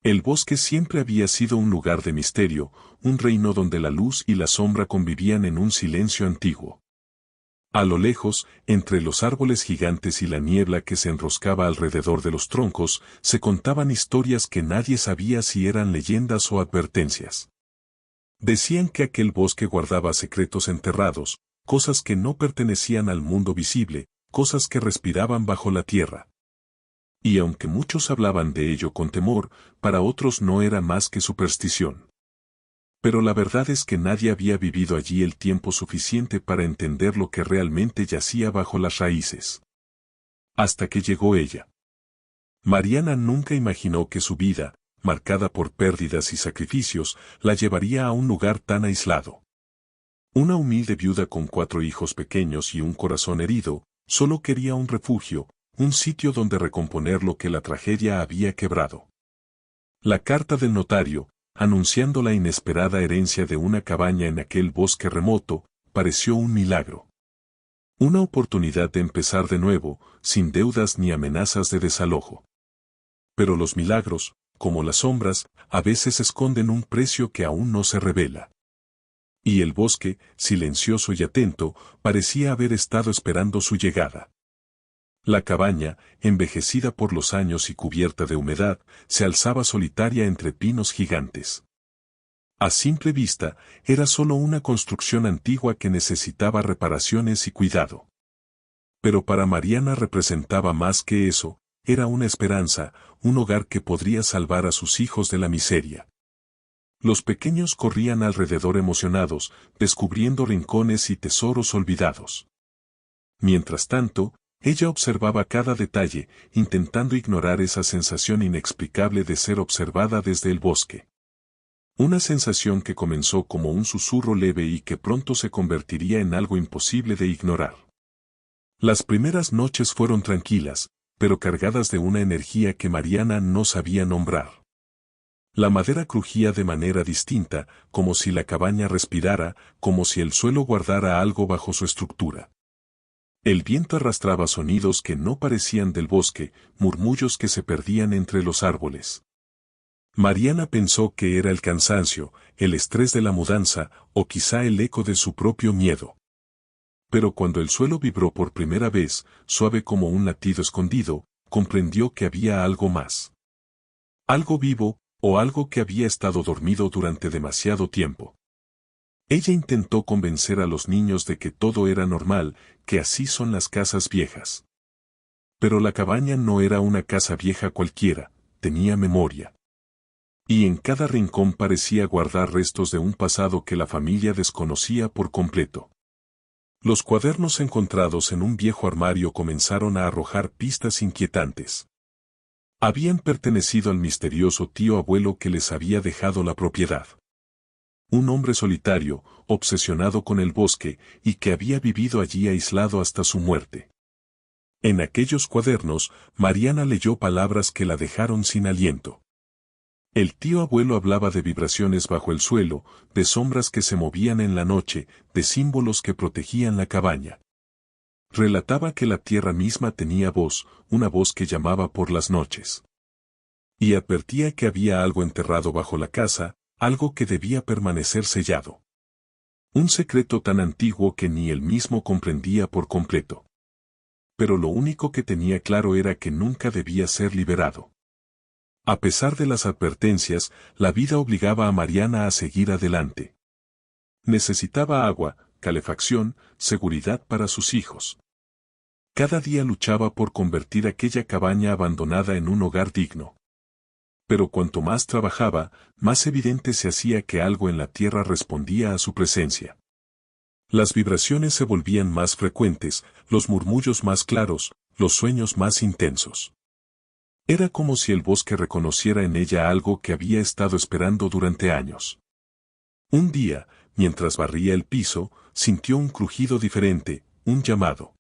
El bosque siempre había sido un lugar de misterio, un reino donde la luz y la sombra convivían en un silencio antiguo. A lo lejos, entre los árboles gigantes y la niebla que se enroscaba alrededor de los troncos, se contaban historias que nadie sabía si eran leyendas o advertencias. Decían que aquel bosque guardaba secretos enterrados, cosas que no pertenecían al mundo visible, cosas que respiraban bajo la tierra. Y aunque muchos hablaban de ello con temor, para otros no era más que superstición. Pero la verdad es que nadie había vivido allí el tiempo suficiente para entender lo que realmente yacía bajo las raíces. Hasta que llegó ella. Mariana nunca imaginó que su vida, marcada por pérdidas y sacrificios, la llevaría a un lugar tan aislado. Una humilde viuda con 4 hijos pequeños y un corazón herido, solo quería un refugio, un sitio donde recomponer lo que la tragedia había quebrado. La carta del notario, anunciando la inesperada herencia de una cabaña en aquel bosque remoto, pareció un milagro. Una oportunidad de empezar de nuevo, sin deudas ni amenazas de desalojo. Pero los milagros, como las sombras, a veces esconden un precio que aún no se revela. Y el bosque, silencioso y atento, parecía haber estado esperando su llegada. La cabaña, envejecida por los años y cubierta de humedad, se alzaba solitaria entre pinos gigantes. A simple vista, era solo una construcción antigua que necesitaba reparaciones y cuidado. Pero para Mariana representaba más que eso, era una esperanza, un hogar que podría salvar a sus hijos de la miseria. Los pequeños corrían alrededor emocionados, descubriendo rincones y tesoros olvidados. Mientras tanto, ella observaba cada detalle, intentando ignorar esa sensación inexplicable de ser observada desde el bosque. Una sensación que comenzó como un susurro leve y que pronto se convertiría en algo imposible de ignorar. Las primeras noches fueron tranquilas, pero cargadas de una energía que Mariana no sabía nombrar. La madera crujía de manera distinta, como si la cabaña respirara, como si el suelo guardara algo bajo su estructura. El viento arrastraba sonidos que no parecían del bosque, murmullos que se perdían entre los árboles. Mariana pensó que era el cansancio, el estrés de la mudanza, o quizá el eco de su propio miedo. Pero cuando el suelo vibró por primera vez, suave como un latido escondido, comprendió que había algo más. Algo vivo, o algo que había estado dormido durante demasiado tiempo. Ella intentó convencer a los niños de que todo era normal, que así son las casas viejas. Pero la cabaña no era una casa vieja cualquiera, tenía memoria. Y en cada rincón parecía guardar restos de un pasado que la familia desconocía por completo. Los cuadernos encontrados en un viejo armario comenzaron a arrojar pistas inquietantes. Habían pertenecido al misterioso tío abuelo que les había dejado la propiedad. Un hombre solitario, obsesionado con el bosque, y que había vivido allí aislado hasta su muerte. En aquellos cuadernos, Mariana leyó palabras que la dejaron sin aliento. El tío abuelo hablaba de vibraciones bajo el suelo, de sombras que se movían en la noche, de símbolos que protegían la cabaña. Relataba que la tierra misma tenía voz, una voz que llamaba por las noches. Y advertía que había algo enterrado bajo la casa, algo que debía permanecer sellado. Un secreto tan antiguo que ni él mismo comprendía por completo. Pero lo único que tenía claro era que nunca debía ser liberado. A pesar de las advertencias, la vida obligaba a Mariana a seguir adelante. Necesitaba agua, calefacción, seguridad para sus hijos. Cada día luchaba por convertir aquella cabaña abandonada en un hogar digno. Pero cuanto más trabajaba, más evidente se hacía que algo en la tierra respondía a su presencia. Las vibraciones se volvían más frecuentes, los murmullos más claros, los sueños más intensos. Era como si el bosque reconociera en ella algo que había estado esperando durante años. Un día, mientras barría el piso, sintió un crujido diferente, un llamado.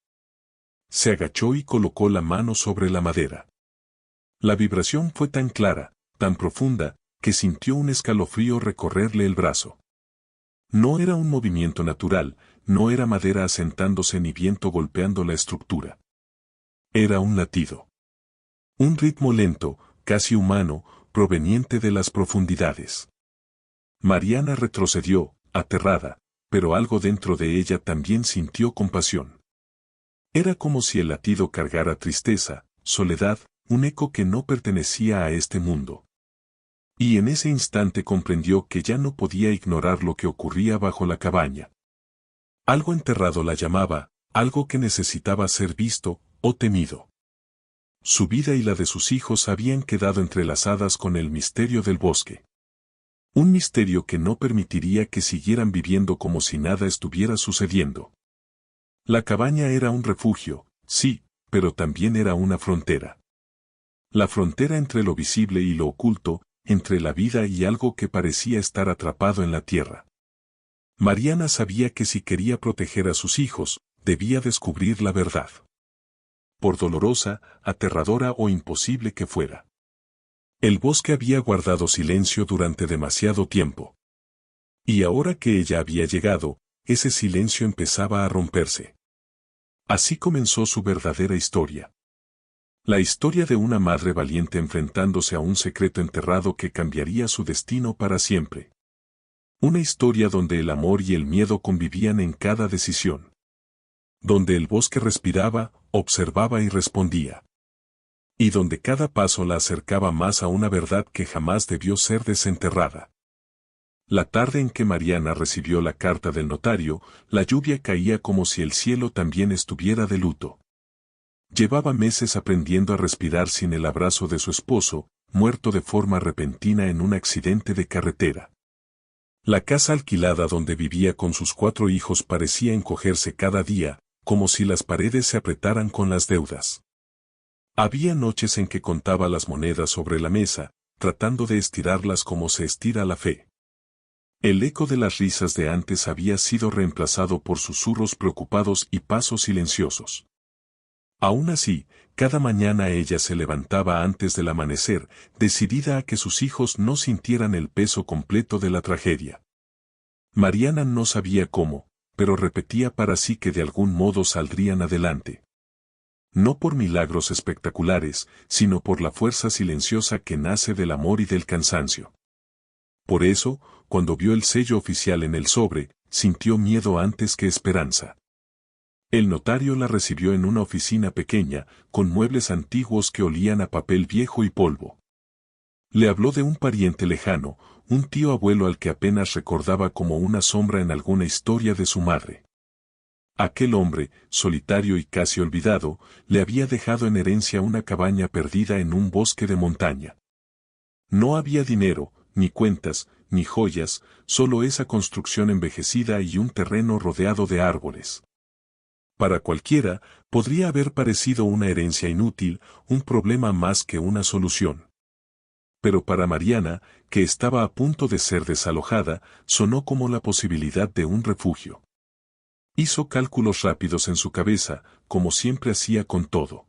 Se agachó y colocó la mano sobre la madera. La vibración fue tan clara, tan profunda, que sintió un escalofrío recorrerle el brazo. No era un movimiento natural, no era madera asentándose ni viento golpeando la estructura. Era un latido. Un ritmo lento, casi humano, proveniente de las profundidades. Mariana retrocedió, aterrada, pero algo dentro de ella también sintió compasión. Era como si el latido cargara tristeza, soledad, un eco que no pertenecía a este mundo. Y en ese instante comprendió que ya no podía ignorar lo que ocurría bajo la cabaña. Algo enterrado la llamaba, algo que necesitaba ser visto o temido. Su vida y la de sus hijos habían quedado entrelazadas con el misterio del bosque. Un misterio que no permitiría que siguieran viviendo como si nada estuviera sucediendo. La cabaña era un refugio, sí, pero también era una frontera. La frontera entre lo visible y lo oculto, entre la vida y algo que parecía estar atrapado en la tierra. Mariana sabía que si quería proteger a sus hijos, debía descubrir la verdad. Por dolorosa, aterradora o imposible que fuera. El bosque había guardado silencio durante demasiado tiempo. Y ahora que ella había llegado, ese silencio empezaba a romperse. Así comenzó su verdadera historia. La historia de una madre valiente enfrentándose a un secreto enterrado que cambiaría su destino para siempre. Una historia donde el amor y el miedo convivían en cada decisión. Donde el bosque respiraba, observaba y respondía. Y donde cada paso la acercaba más a una verdad que jamás debió ser desenterrada. La tarde en que Mariana recibió la carta del notario, la lluvia caía como si el cielo también estuviera de luto. Llevaba meses aprendiendo a respirar sin el abrazo de su esposo, muerto de forma repentina en un accidente de carretera. La casa alquilada donde vivía con sus 4 hijos parecía encogerse cada día, como si las paredes se apretaran con las deudas. Había noches en que contaba las monedas sobre la mesa, tratando de estirarlas como se estira la fe. El eco de las risas de antes había sido reemplazado por susurros preocupados y pasos silenciosos. Aún así, cada mañana ella se levantaba antes del amanecer, decidida a que sus hijos no sintieran el peso completo de la tragedia. Mariana no sabía cómo, pero repetía para sí que de algún modo saldrían adelante. No por milagros espectaculares, sino por la fuerza silenciosa que nace del amor y del cansancio. Por eso, cuando vio el sello oficial en el sobre, sintió miedo antes que esperanza. El notario la recibió en una oficina pequeña, con muebles antiguos que olían a papel viejo y polvo. Le habló de un pariente lejano, un tío abuelo al que apenas recordaba como una sombra en alguna historia de su madre. Aquel hombre, solitario y casi olvidado, le había dejado en herencia una cabaña perdida en un bosque de montaña. No había dinero, ni cuentas, ni joyas, solo esa construcción envejecida y un terreno rodeado de árboles. Para cualquiera, podría haber parecido una herencia inútil, un problema más que una solución. Pero para Mariana, que estaba a punto de ser desalojada, sonó como la posibilidad de un refugio. Hizo cálculos rápidos en su cabeza, como siempre hacía con todo.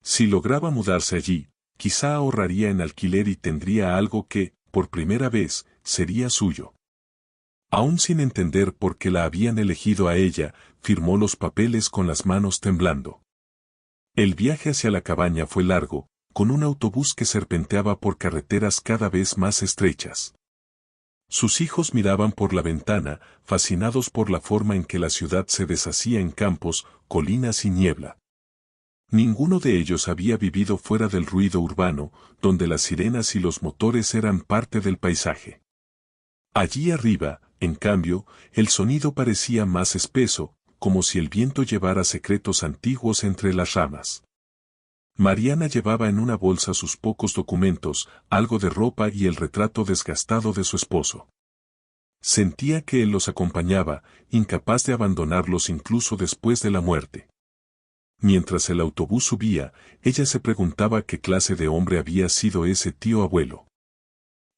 Si lograba mudarse allí, quizá ahorraría en alquiler y tendría algo que, por primera vez, sería suyo. Aún sin entender por qué la habían elegido a ella, firmó los papeles con las manos temblando. El viaje hacia la cabaña fue largo, con un autobús que serpenteaba por carreteras cada vez más estrechas. Sus hijos miraban por la ventana, fascinados por la forma en que la ciudad se deshacía en campos, colinas y niebla. Ninguno de ellos había vivido fuera del ruido urbano, donde las sirenas y los motores eran parte del paisaje. Allí arriba, en cambio, el sonido parecía más espeso, como si el viento llevara secretos antiguos entre las ramas. Mariana llevaba en una bolsa sus pocos documentos, algo de ropa y el retrato desgastado de su esposo. Sentía que él los acompañaba, incapaz de abandonarlos incluso después de la muerte. Mientras el autobús subía, ella se preguntaba qué clase de hombre había sido ese tío abuelo.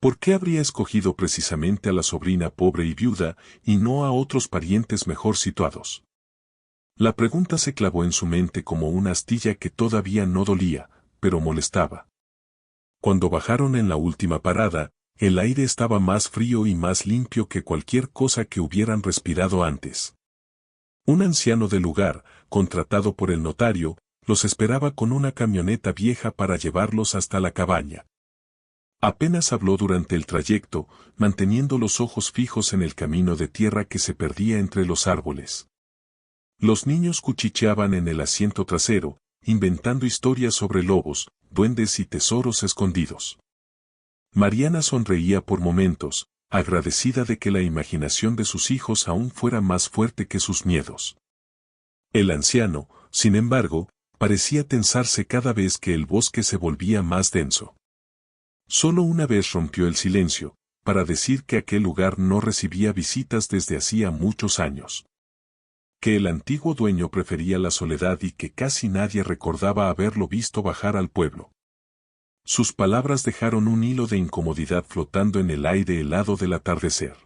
¿Por qué habría escogido precisamente a la sobrina pobre y viuda, y no a otros parientes mejor situados? La pregunta se clavó en su mente como una astilla que todavía no dolía, pero molestaba. Cuando bajaron en la última parada, el aire estaba más frío y más limpio que cualquier cosa que hubieran respirado antes. Un anciano del lugar, contratado por el notario, los esperaba con una camioneta vieja para llevarlos hasta la cabaña. Apenas habló durante el trayecto, manteniendo los ojos fijos en el camino de tierra que se perdía entre los árboles. Los niños cuchicheaban en el asiento trasero, inventando historias sobre lobos, duendes y tesoros escondidos. Mariana sonreía por momentos, agradecida de que la imaginación de sus hijos aún fuera más fuerte que sus miedos. El anciano, sin embargo, parecía tensarse cada vez que el bosque se volvía más denso. Solo una vez rompió el silencio, para decir que aquel lugar no recibía visitas desde hacía muchos años. Que el antiguo dueño prefería la soledad y que casi nadie recordaba haberlo visto bajar al pueblo. Sus palabras dejaron un hilo de incomodidad flotando en el aire helado del atardecer.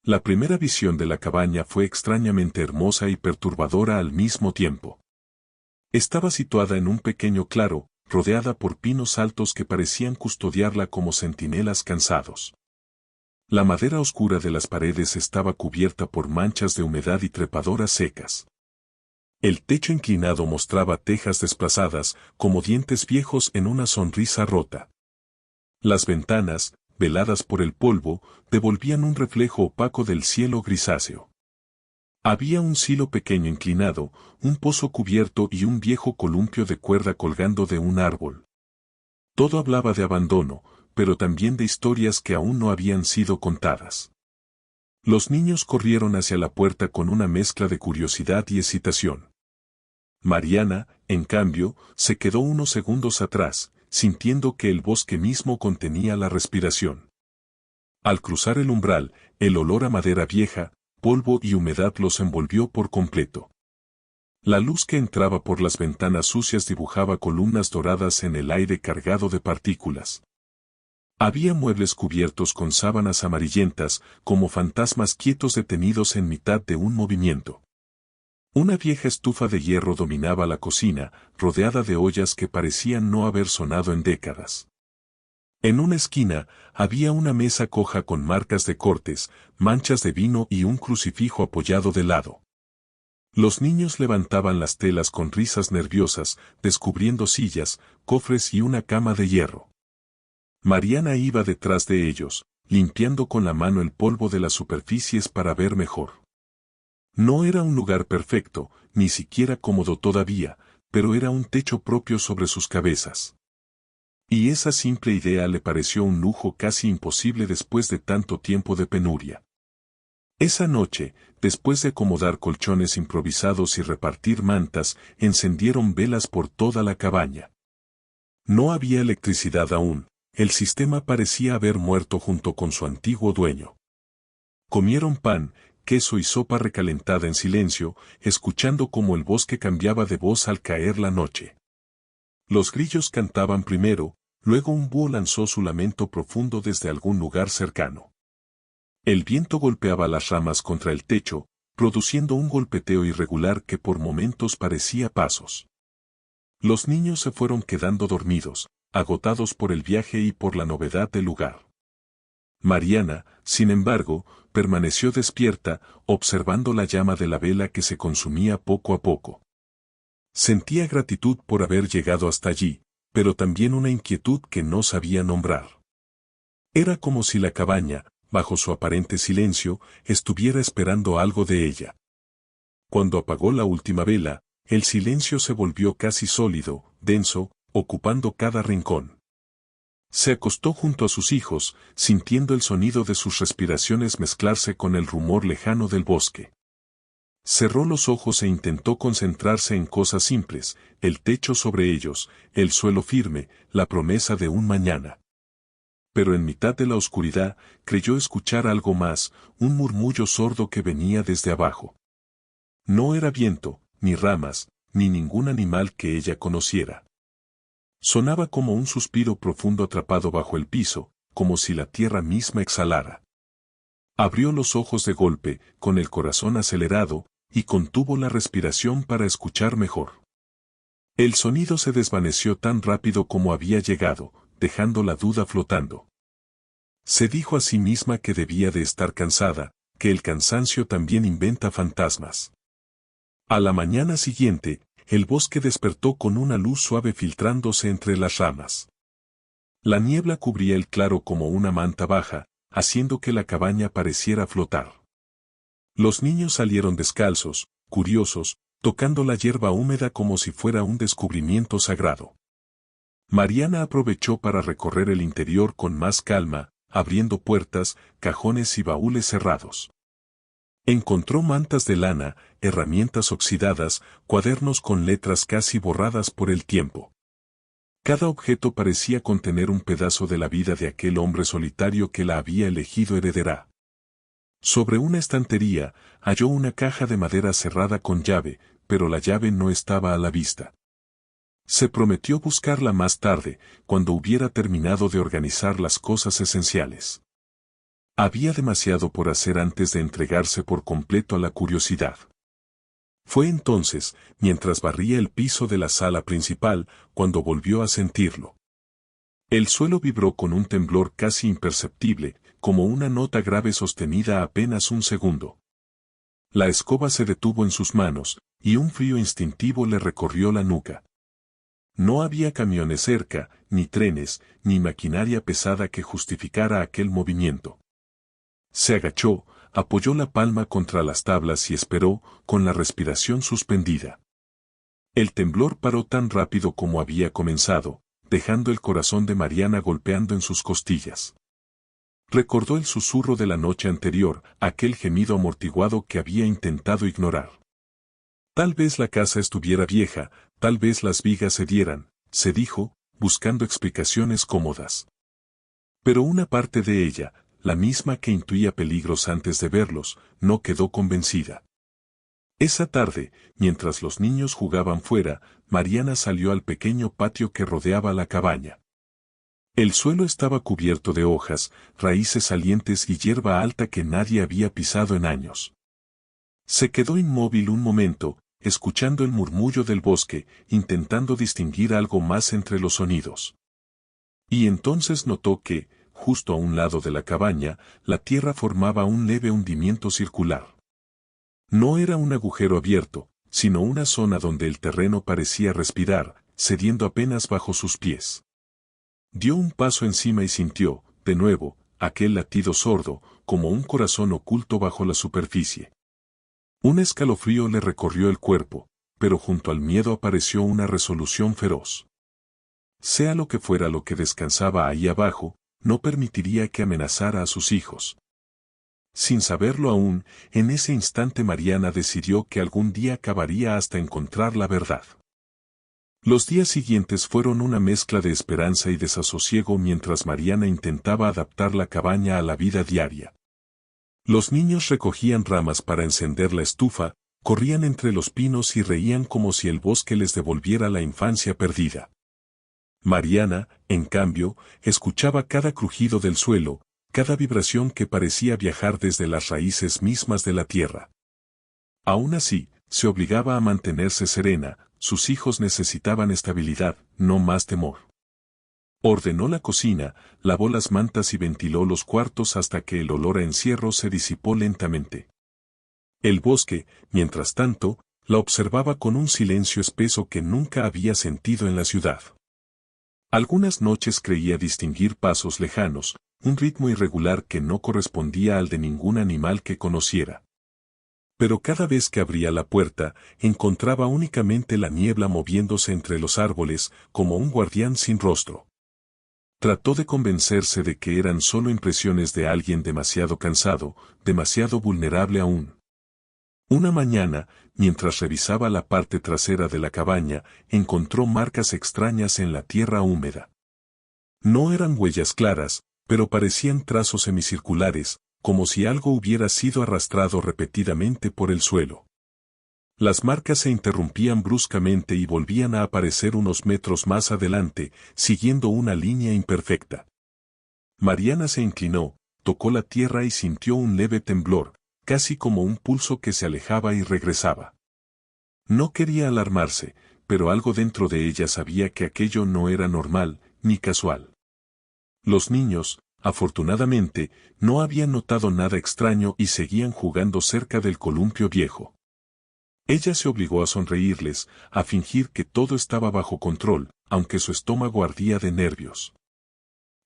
La primera visión de la cabaña fue extrañamente hermosa y perturbadora al mismo tiempo. Estaba situada en un pequeño claro, rodeada por pinos altos que parecían custodiarla como centinelas cansados. La madera oscura de las paredes estaba cubierta por manchas de humedad y trepadoras secas. El techo inclinado mostraba tejas desplazadas, como dientes viejos en una sonrisa rota. Las ventanas, veladas por el polvo, devolvían un reflejo opaco del cielo grisáceo. Había un silo pequeño inclinado, un pozo cubierto y un viejo columpio de cuerda colgando de un árbol. Todo hablaba de abandono, pero también de historias que aún no habían sido contadas. Los niños corrieron hacia la puerta con una mezcla de curiosidad y excitación. Mariana, en cambio, se quedó unos segundos atrás, sintiendo que el bosque mismo contenía la respiración. Al cruzar el umbral, el olor a madera vieja, polvo y humedad los envolvió por completo. La luz que entraba por las ventanas sucias dibujaba columnas doradas en el aire cargado de partículas. Había muebles cubiertos con sábanas amarillentas, como fantasmas quietos detenidos en mitad de un movimiento. Una vieja estufa de hierro dominaba la cocina, rodeada de ollas que parecían no haber sonado en décadas. En una esquina, había una mesa coja con marcas de cortes, manchas de vino y un crucifijo apoyado de lado. Los niños levantaban las telas con risas nerviosas, descubriendo sillas, cofres y una cama de hierro. Mariana iba detrás de ellos, limpiando con la mano el polvo de las superficies para ver mejor. No era un lugar perfecto, ni siquiera cómodo todavía, pero era un techo propio sobre sus cabezas. Y esa simple idea le pareció un lujo casi imposible después de tanto tiempo de penuria. Esa noche, después de acomodar colchones improvisados y repartir mantas, encendieron velas por toda la cabaña. No había electricidad aún, el sistema parecía haber muerto junto con su antiguo dueño. Comieron pan, queso y sopa recalentada en silencio, escuchando cómo el bosque cambiaba de voz al caer la noche. Los grillos cantaban primero, luego un búho lanzó su lamento profundo desde algún lugar cercano. El viento golpeaba las ramas contra el techo, produciendo un golpeteo irregular que por momentos parecía pasos. Los niños se fueron quedando dormidos, agotados por el viaje y por la novedad del lugar. Mariana, sin embargo, permaneció despierta, observando la llama de la vela que se consumía poco a poco. Sentía gratitud por haber llegado hasta allí, pero también una inquietud que no sabía nombrar. Era como si la cabaña, bajo su aparente silencio, estuviera esperando algo de ella. Cuando apagó la última vela, el silencio se volvió casi sólido, denso, ocupando cada rincón. Se acostó junto a sus hijos, sintiendo el sonido de sus respiraciones mezclarse con el rumor lejano del bosque. Cerró los ojos e intentó concentrarse en cosas simples, el techo sobre ellos, el suelo firme, la promesa de un mañana. Pero en mitad de la oscuridad, creyó escuchar algo más, un murmullo sordo que venía desde abajo. No era viento, ni ramas, ni ningún animal que ella conociera. Sonaba como un suspiro profundo atrapado bajo el piso, como si la tierra misma exhalara. Abrió los ojos de golpe, con el corazón acelerado, y contuvo la respiración para escuchar mejor. El sonido se desvaneció tan rápido como había llegado, dejando la duda flotando. Se dijo a sí misma que debía de estar cansada, que el cansancio también inventa fantasmas. A la mañana siguiente, el bosque despertó con una luz suave filtrándose entre las ramas. La niebla cubría el claro como una manta baja, haciendo que la cabaña pareciera flotar. Los niños salieron descalzos, curiosos, tocando la hierba húmeda como si fuera un descubrimiento sagrado. Mariana aprovechó para recorrer el interior con más calma, abriendo puertas, cajones y baúles cerrados. Encontró mantas de lana, herramientas oxidadas, cuadernos con letras casi borradas por el tiempo. Cada objeto parecía contener un pedazo de la vida de aquel hombre solitario que la había elegido heredera. Sobre una estantería, halló una caja de madera cerrada con llave, pero la llave no estaba a la vista. Se prometió buscarla más tarde, cuando hubiera terminado de organizar las cosas esenciales. Había demasiado por hacer antes de entregarse por completo a la curiosidad. Fue entonces, mientras barría el piso de la sala principal, cuando volvió a sentirlo. El suelo vibró con un temblor casi imperceptible, como una nota grave sostenida apenas un segundo. La escoba se detuvo en sus manos, y un frío instintivo le recorrió la nuca. No había camiones cerca, ni trenes, ni maquinaria pesada que justificara aquel movimiento. Se agachó, apoyó la palma contra las tablas y esperó, con la respiración suspendida. El temblor paró tan rápido como había comenzado, dejando el corazón de Mariana golpeando en sus costillas. Recordó el susurro de la noche anterior, aquel gemido amortiguado que había intentado ignorar. Tal vez la casa estuviera vieja, tal vez las vigas cedieran, se dijo, buscando explicaciones cómodas. Pero una parte de ella, la misma que intuía peligros antes de verlos, no quedó convencida. Esa tarde, mientras los niños jugaban fuera, Mariana salió al pequeño patio que rodeaba la cabaña. El suelo estaba cubierto de hojas, raíces salientes y hierba alta que nadie había pisado en años. Se quedó inmóvil un momento, escuchando el murmullo del bosque, intentando distinguir algo más entre los sonidos. Y entonces notó que, justo a un lado de la cabaña, la tierra formaba un leve hundimiento circular. No era un agujero abierto, sino una zona donde el terreno parecía respirar, cediendo apenas bajo sus pies. Dio un paso encima y sintió, de nuevo, aquel latido sordo, como un corazón oculto bajo la superficie. Un escalofrío le recorrió el cuerpo, pero junto al miedo apareció una resolución feroz. Sea lo que fuera lo que descansaba ahí abajo, no permitiría que amenazara a sus hijos. Sin saberlo aún, en ese instante Mariana decidió que algún día acabaría hasta encontrar la verdad. Los días siguientes fueron una mezcla de esperanza y desasosiego mientras Mariana intentaba adaptar la cabaña a la vida diaria. Los niños recogían ramas para encender la estufa, corrían entre los pinos y reían como si el bosque les devolviera la infancia perdida. Mariana, en cambio, escuchaba cada crujido del suelo, cada vibración que parecía viajar desde las raíces mismas de la tierra. Aún así, se obligaba a mantenerse serena, sus hijos necesitaban estabilidad, no más temor. Ordenó la cocina, lavó las mantas y ventiló los cuartos hasta que el olor a encierro se disipó lentamente. El bosque, mientras tanto, la observaba con un silencio espeso que nunca había sentido en la ciudad. Algunas noches creía distinguir pasos lejanos, un ritmo irregular que no correspondía al de ningún animal que conociera. Pero cada vez que abría la puerta, encontraba únicamente la niebla moviéndose entre los árboles, como un guardián sin rostro. Trató de convencerse de que eran solo impresiones de alguien demasiado cansado, demasiado vulnerable aún. Una mañana, mientras revisaba la parte trasera de la cabaña, encontró marcas extrañas en la tierra húmeda. No eran huellas claras, pero parecían trazos semicirculares, como si algo hubiera sido arrastrado repetidamente por el suelo. Las marcas se interrumpían bruscamente y volvían a aparecer unos metros más adelante, siguiendo una línea imperfecta. Mariana se inclinó, tocó la tierra y sintió un leve temblor, casi como un pulso que se alejaba y regresaba. No quería alarmarse, pero algo dentro de ella sabía que aquello no era normal, ni casual. Los niños, afortunadamente, no habían notado nada extraño y seguían jugando cerca del columpio viejo. Ella se obligó a sonreírles, a fingir que todo estaba bajo control, aunque su estómago ardía de nervios.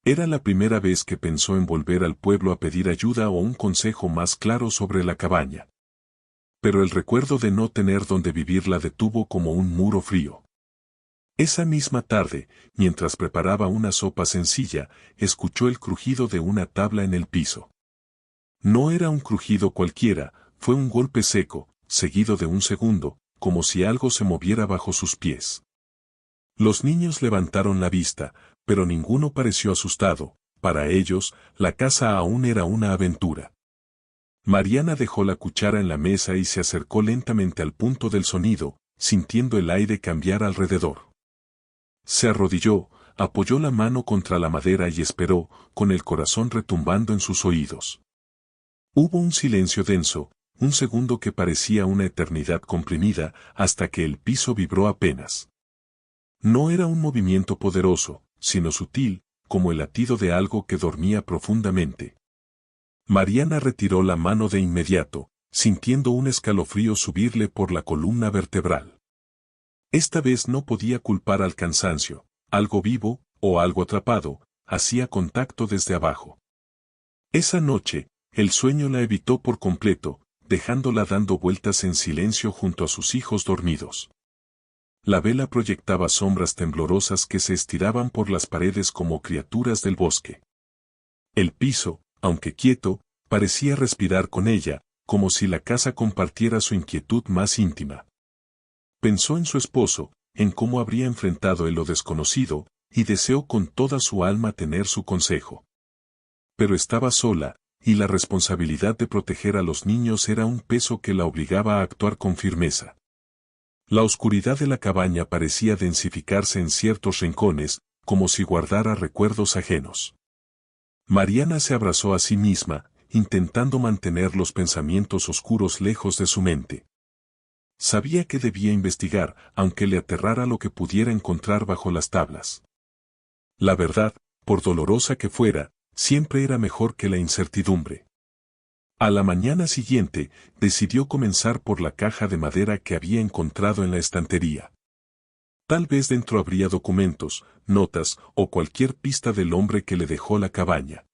Era la primera vez que pensó en volver al pueblo a pedir ayuda o un consejo más claro sobre la cabaña. Pero el recuerdo de no tener donde vivir la detuvo como un muro frío. Esa misma tarde, mientras preparaba una sopa sencilla, escuchó el crujido de una tabla en el piso. No era un crujido cualquiera, fue un golpe seco, seguido de un segundo, como si algo se moviera bajo sus pies. Los niños levantaron la vista, pero ninguno pareció asustado. Para ellos, la casa aún era una aventura. Mariana dejó la cuchara en la mesa y se acercó lentamente al punto del sonido, sintiendo el aire cambiar alrededor. Se arrodilló, apoyó la mano contra la madera y esperó, con el corazón retumbando en sus oídos. Hubo un silencio denso, un segundo que parecía una eternidad comprimida, hasta que el piso vibró apenas. No era un movimiento poderoso, sino sutil, como el latido de algo que dormía profundamente. Mariana retiró la mano de inmediato, sintiendo un escalofrío subirle por la columna vertebral. Esta vez no podía culpar al cansancio, algo vivo, o algo atrapado, hacía contacto desde abajo. Esa noche, el sueño la evitó por completo, dejándola dando vueltas en silencio junto a sus hijos dormidos. La vela proyectaba sombras temblorosas que se estiraban por las paredes como criaturas del bosque. El piso, aunque quieto, parecía respirar con ella, como si la casa compartiera su inquietud más íntima. Pensó en su esposo, en cómo habría enfrentado lo desconocido, y deseó con toda su alma tener su consejo. Pero estaba sola, y la responsabilidad de proteger a los niños era un peso que la obligaba a actuar con firmeza. La oscuridad de la cabaña parecía densificarse en ciertos rincones, como si guardara recuerdos ajenos. Mariana se abrazó a sí misma, intentando mantener los pensamientos oscuros lejos de su mente. Sabía que debía investigar, aunque le aterrara lo que pudiera encontrar bajo las tablas. La verdad, por dolorosa que fuera, siempre era mejor que la incertidumbre. A la mañana siguiente, decidió comenzar por la caja de madera que había encontrado en la estantería. Tal vez dentro habría documentos, notas o cualquier pista del hombre que le dejó la cabaña.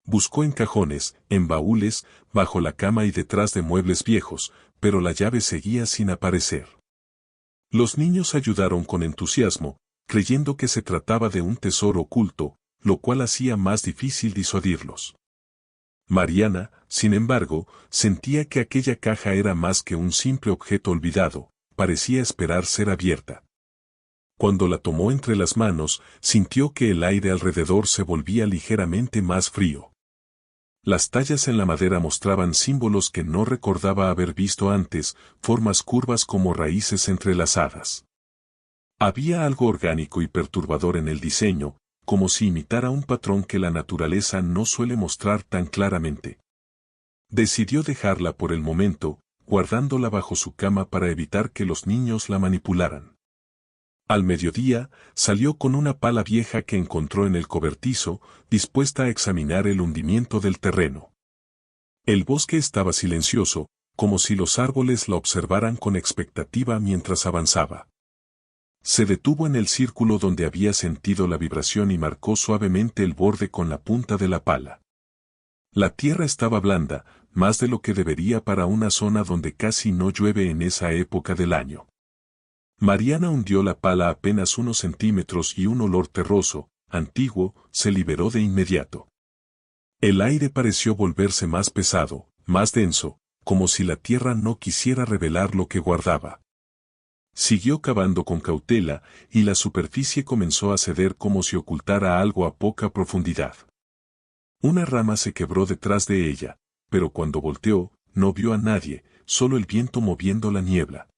Buscó en cajones, en baúles, bajo la cama y detrás de muebles viejos, pero la llave seguía sin aparecer. Los niños ayudaron con entusiasmo, creyendo que se trataba de un tesoro oculto, lo cual hacía más difícil disuadirlos. Mariana, sin embargo, sentía que aquella caja era más que un simple objeto olvidado, parecía esperar ser abierta. Cuando la tomó entre las manos, sintió que el aire alrededor se volvía ligeramente más frío. Las tallas en la madera mostraban símbolos que no recordaba haber visto antes, formas curvas como raíces entrelazadas. Había algo orgánico y perturbador en el diseño, como si imitara un patrón que la naturaleza no suele mostrar tan claramente. Decidió dejarla por el momento, guardándola bajo su cama para evitar que los niños la manipularan. Al mediodía, salió con una pala vieja que encontró en el cobertizo, dispuesta a examinar el hundimiento del terreno. El bosque estaba silencioso, como si los árboles la observaran con expectativa mientras avanzaba. Se detuvo en el círculo donde había sentido la vibración y marcó suavemente el borde con la punta de la pala. La tierra estaba blanda, más de lo que debería para una zona donde casi no llueve en esa época del año. Mariana hundió la pala apenas unos centímetros y un olor terroso, antiguo, se liberó de inmediato. El aire pareció volverse más pesado, más denso, como si la tierra no quisiera revelar lo que guardaba. Siguió cavando con cautela, y la superficie comenzó a ceder como si ocultara algo a poca profundidad. Una rama se quebró detrás de ella, pero cuando volteó, no vio a nadie, solo el viento moviendo la niebla.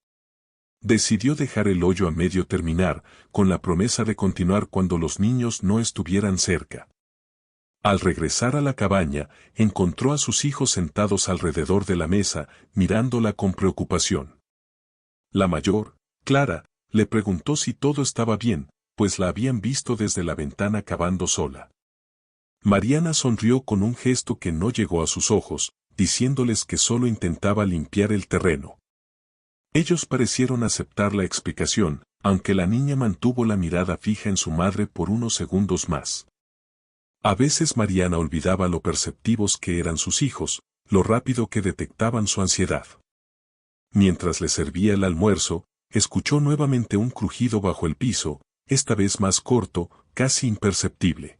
Decidió dejar el hoyo a medio terminar, con la promesa de continuar cuando los niños no estuvieran cerca. Al regresar a la cabaña, encontró a sus hijos sentados alrededor de la mesa, mirándola con preocupación. La mayor, Clara, le preguntó si todo estaba bien, pues la habían visto desde la ventana cavando sola. Mariana sonrió con un gesto que no llegó a sus ojos, diciéndoles que solo intentaba limpiar el terreno. Ellos parecieron aceptar la explicación, aunque la niña mantuvo la mirada fija en su madre por unos segundos más. A veces Mariana olvidaba lo perceptivos que eran sus hijos, lo rápido que detectaban su ansiedad. Mientras le servía el almuerzo, escuchó nuevamente un crujido bajo el piso, esta vez más corto, casi imperceptible.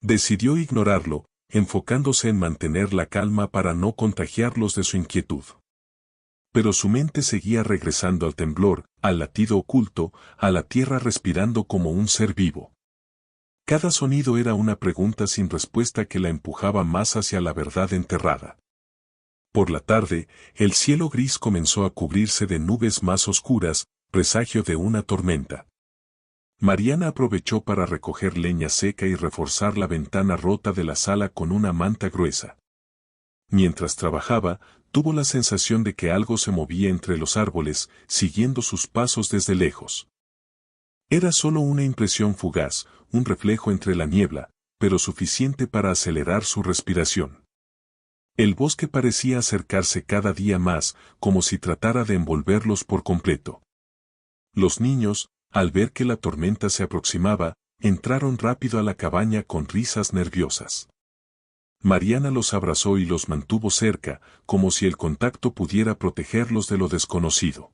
Decidió ignorarlo, enfocándose en mantener la calma para no contagiarlos de su inquietud. Pero su mente seguía regresando al temblor, al latido oculto, a la tierra respirando como un ser vivo. Cada sonido era una pregunta sin respuesta que la empujaba más hacia la verdad enterrada. Por la tarde, el cielo gris comenzó a cubrirse de nubes más oscuras, presagio de una tormenta. Mariana aprovechó para recoger leña seca y reforzar la ventana rota de la sala con una manta gruesa. Mientras trabajaba, tuvo la sensación de que algo se movía entre los árboles, siguiendo sus pasos desde lejos. Era solo una impresión fugaz, un reflejo entre la niebla, pero suficiente para acelerar su respiración. El bosque parecía acercarse cada día más, como si tratara de envolverlos por completo. Los niños, al ver que la tormenta se aproximaba, entraron rápido a la cabaña con risas nerviosas. Mariana los abrazó y los mantuvo cerca, como si el contacto pudiera protegerlos de lo desconocido.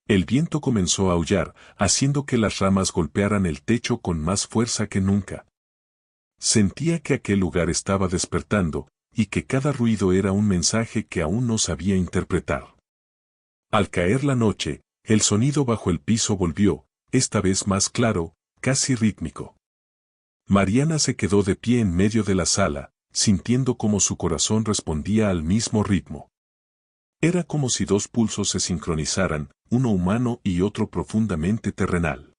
El viento comenzó a aullar, haciendo que las ramas golpearan el techo con más fuerza que nunca. Sentía que aquel lugar estaba despertando, y que cada ruido era un mensaje que aún no sabía interpretar. Al caer la noche, el sonido bajo el piso volvió, esta vez más claro, casi rítmico. Mariana se quedó de pie en medio de la sala, sintiendo como su corazón respondía al mismo ritmo. Era como si dos pulsos se sincronizaran, uno humano y otro profundamente terrenal.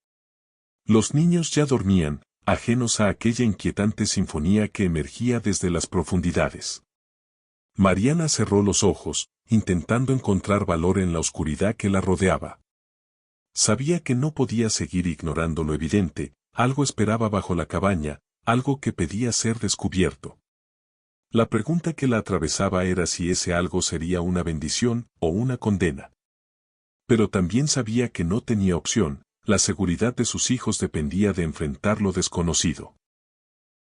Los niños ya dormían, ajenos a aquella inquietante sinfonía que emergía desde las profundidades. Mariana cerró los ojos, intentando encontrar valor en la oscuridad que la rodeaba. Sabía que no podía seguir ignorando lo evidente, algo esperaba bajo la cabaña, algo que pedía ser descubierto. La pregunta que la atravesaba era si ese algo sería una bendición o una condena. Pero también sabía que no tenía opción, la seguridad de sus hijos dependía de enfrentar lo desconocido.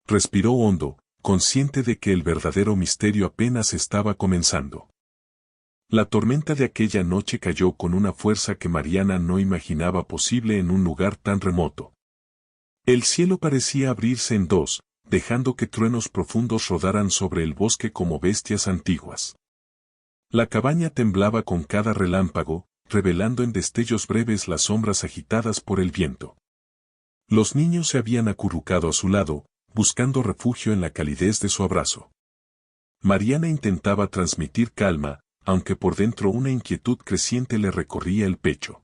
Respiró hondo, consciente de que el verdadero misterio apenas estaba comenzando. La tormenta de aquella noche cayó con una fuerza que Mariana no imaginaba posible en un lugar tan remoto. El cielo parecía abrirse en dos, dejando que truenos profundos rodaran sobre el bosque como bestias antiguas. La cabaña temblaba con cada relámpago, revelando en destellos breves las sombras agitadas por el viento. Los niños se habían acurrucado a su lado, buscando refugio en la calidez de su abrazo. Mariana intentaba transmitir calma, aunque por dentro una inquietud creciente le recorría el pecho.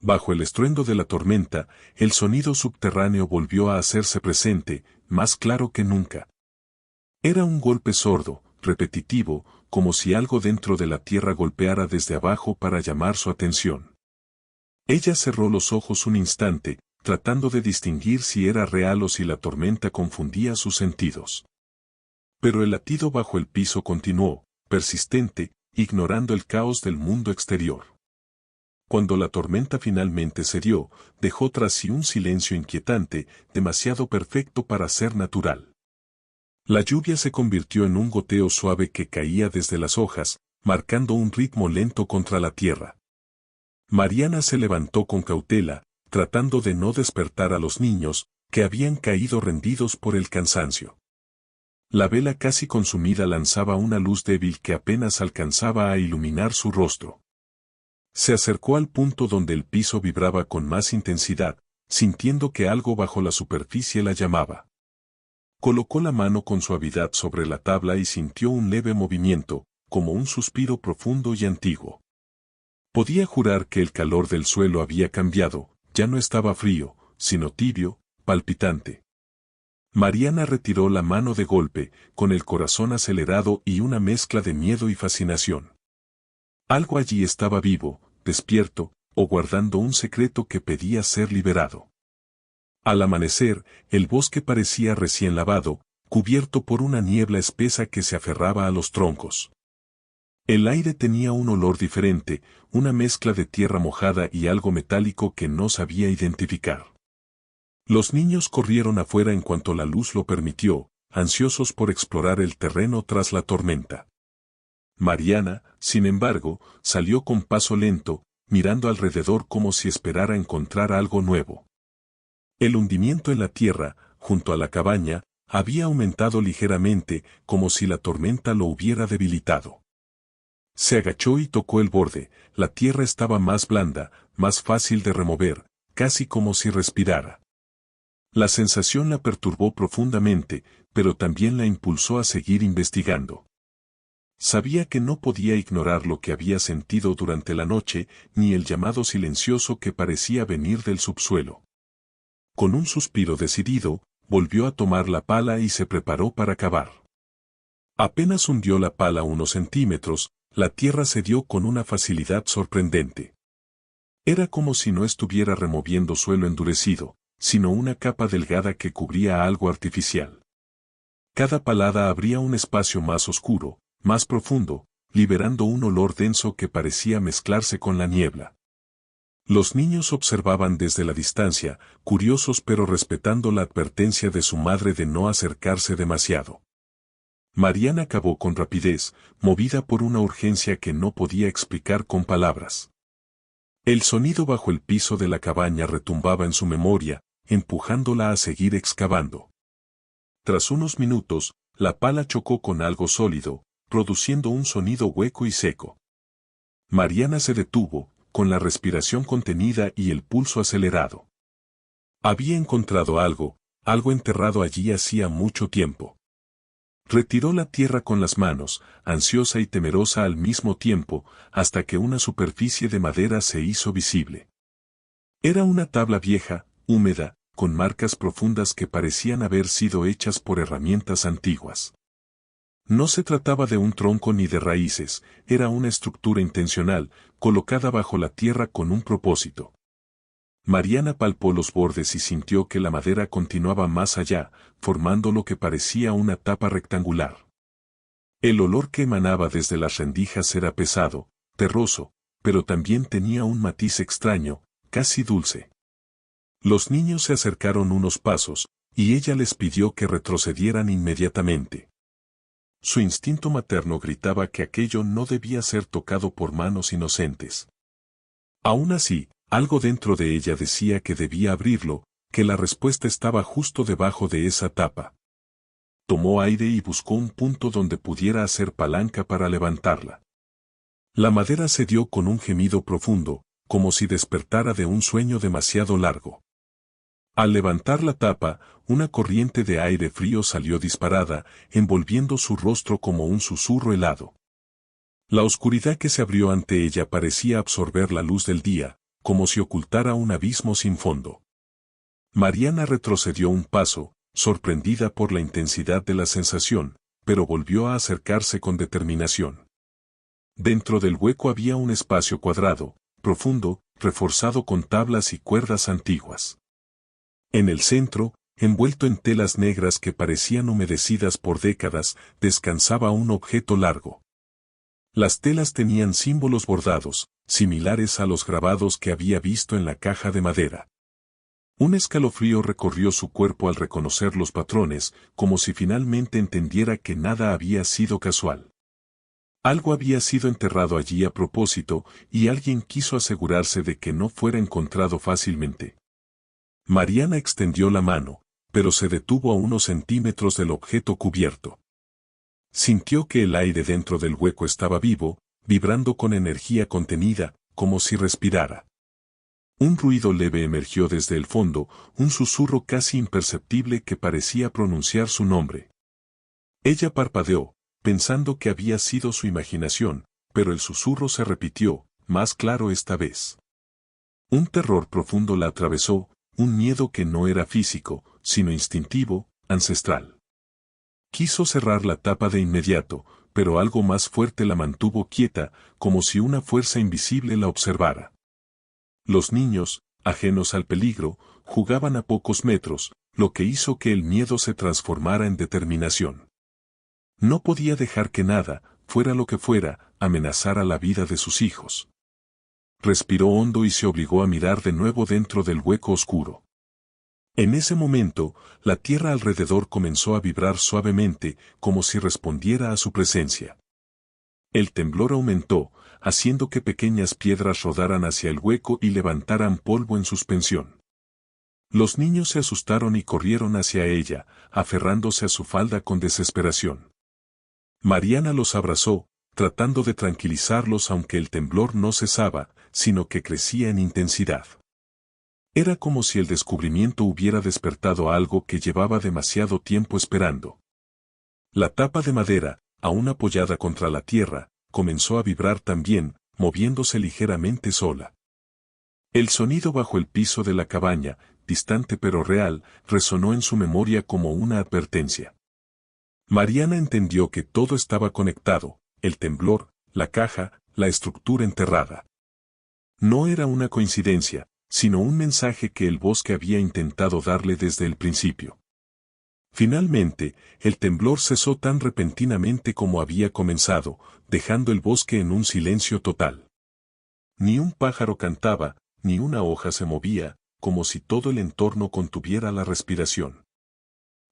Bajo el estruendo de la tormenta, el sonido subterráneo volvió a hacerse presente, más claro que nunca. Era un golpe sordo, repetitivo, como si algo dentro de la tierra golpeara desde abajo para llamar su atención. Ella cerró los ojos un instante, tratando de distinguir si era real o si la tormenta confundía sus sentidos. Pero el latido bajo el piso continuó, persistente, ignorando el caos del mundo exterior. Cuando la tormenta finalmente cedió, dejó tras sí un silencio inquietante, demasiado perfecto para ser natural. La lluvia se convirtió en un goteo suave que caía desde las hojas, marcando un ritmo lento contra la tierra. Mariana se levantó con cautela, tratando de no despertar a los niños, que habían caído rendidos por el cansancio. La vela casi consumida lanzaba una luz débil que apenas alcanzaba a iluminar su rostro. Se acercó al punto donde el piso vibraba con más intensidad, sintiendo que algo bajo la superficie la llamaba. Colocó la mano con suavidad sobre la tabla y sintió un leve movimiento, como un suspiro profundo y antiguo. Podía jurar que el calor del suelo había cambiado, ya no estaba frío, sino tibio, palpitante. Mariana retiró la mano de golpe, con el corazón acelerado y una mezcla de miedo y fascinación. Algo allí estaba vivo, despierto, o guardando un secreto que pedía ser liberado. Al amanecer, el bosque parecía recién lavado, cubierto por una niebla espesa que se aferraba a los troncos. El aire tenía un olor diferente, una mezcla de tierra mojada y algo metálico que no sabía identificar. Los niños corrieron afuera en cuanto la luz lo permitió, ansiosos por explorar el terreno tras la tormenta. Mariana, sin embargo, salió con paso lento, mirando alrededor como si esperara encontrar algo nuevo. El hundimiento en la tierra, junto a la cabaña, había aumentado ligeramente, como si la tormenta lo hubiera debilitado. Se agachó y tocó el borde, la tierra estaba más blanda, más fácil de remover, casi como si respirara. La sensación la perturbó profundamente, pero también la impulsó a seguir investigando. Sabía que no podía ignorar lo que había sentido durante la noche, ni el llamado silencioso que parecía venir del subsuelo. Con un suspiro decidido, volvió a tomar la pala y se preparó para cavar. Apenas hundió la pala unos centímetros, la tierra cedió con una facilidad sorprendente. Era como si no estuviera removiendo suelo endurecido, sino una capa delgada que cubría algo artificial. Cada palada abría un espacio más oscuro, más profundo, liberando un olor denso que parecía mezclarse con la niebla. Los niños observaban desde la distancia, curiosos pero respetando la advertencia de su madre de no acercarse demasiado. Mariana cavó con rapidez, movida por una urgencia que no podía explicar con palabras. El sonido bajo el piso de la cabaña retumbaba en su memoria, empujándola a seguir excavando. Tras unos minutos, la pala chocó con algo sólido, produciendo un sonido hueco y seco. Mariana se detuvo, con la respiración contenida y el pulso acelerado. Había encontrado algo enterrado allí hacía mucho tiempo. Retiró la tierra con las manos, ansiosa y temerosa al mismo tiempo, hasta que una superficie de madera se hizo visible. Era una tabla vieja, húmeda, con marcas profundas que parecían haber sido hechas por herramientas antiguas. No se trataba de un tronco ni de raíces, era una estructura intencional, colocada bajo la tierra con un propósito. Mariana palpó los bordes y sintió que la madera continuaba más allá, formando lo que parecía una tapa rectangular. El olor que emanaba desde las rendijas era pesado, terroso, pero también tenía un matiz extraño, casi dulce. Los niños se acercaron unos pasos, y ella les pidió que retrocedieran inmediatamente. Su instinto materno gritaba que aquello no debía ser tocado por manos inocentes. Aún así, algo dentro de ella decía que debía abrirlo, que la respuesta estaba justo debajo de esa tapa. Tomó aire y buscó un punto donde pudiera hacer palanca para levantarla. La madera cedió con un gemido profundo, como si despertara de un sueño demasiado largo. Al levantar la tapa, una corriente de aire frío salió disparada, envolviendo su rostro como un susurro helado. La oscuridad que se abrió ante ella parecía absorber la luz del día, como si ocultara un abismo sin fondo. Mariana retrocedió un paso, sorprendida por la intensidad de la sensación, pero volvió a acercarse con determinación. Dentro del hueco había un espacio cuadrado, profundo, reforzado con tablas y cuerdas antiguas. En el centro, envuelto en telas negras que parecían humedecidas por décadas, descansaba un objeto largo. Las telas tenían símbolos bordados, similares a los grabados que había visto en la caja de madera. Un escalofrío recorrió su cuerpo al reconocer los patrones, como si finalmente entendiera que nada había sido casual. Algo había sido enterrado allí a propósito, y alguien quiso asegurarse de que no fuera encontrado fácilmente. Mariana extendió la mano, pero se detuvo a unos centímetros del objeto cubierto. Sintió que el aire dentro del hueco estaba vivo, vibrando con energía contenida, como si respirara. Un ruido leve emergió desde el fondo, un susurro casi imperceptible que parecía pronunciar su nombre. Ella parpadeó, pensando que había sido su imaginación, pero el susurro se repitió, más claro esta vez. Un terror profundo la atravesó, un miedo que no era físico, sino instintivo, ancestral. Quiso cerrar la tapa de inmediato, pero algo más fuerte la mantuvo quieta, como si una fuerza invisible la observara. Los niños, ajenos al peligro, jugaban a pocos metros, lo que hizo que el miedo se transformara en determinación. No podía dejar que nada, fuera lo que fuera, amenazara la vida de sus hijos. Respiró hondo y se obligó a mirar de nuevo dentro del hueco oscuro. En ese momento, la tierra alrededor comenzó a vibrar suavemente, como si respondiera a su presencia. El temblor aumentó, haciendo que pequeñas piedras rodaran hacia el hueco y levantaran polvo en suspensión. Los niños se asustaron y corrieron hacia ella, aferrándose a su falda con desesperación. Mariana los abrazó, tratando de tranquilizarlos aunque el temblor no cesaba, sino que crecía en intensidad. Era como si el descubrimiento hubiera despertado algo que llevaba demasiado tiempo esperando. La tapa de madera, aún apoyada contra la tierra, comenzó a vibrar también, moviéndose ligeramente sola. El sonido bajo el piso de la cabaña, distante pero real, resonó en su memoria como una advertencia. Mariana entendió que todo estaba conectado, el temblor, la caja, la estructura enterrada. No era una coincidencia, sino un mensaje que el bosque había intentado darle desde el principio. Finalmente, el temblor cesó tan repentinamente como había comenzado, dejando el bosque en un silencio total. Ni un pájaro cantaba, ni una hoja se movía, como si todo el entorno contuviera la respiración.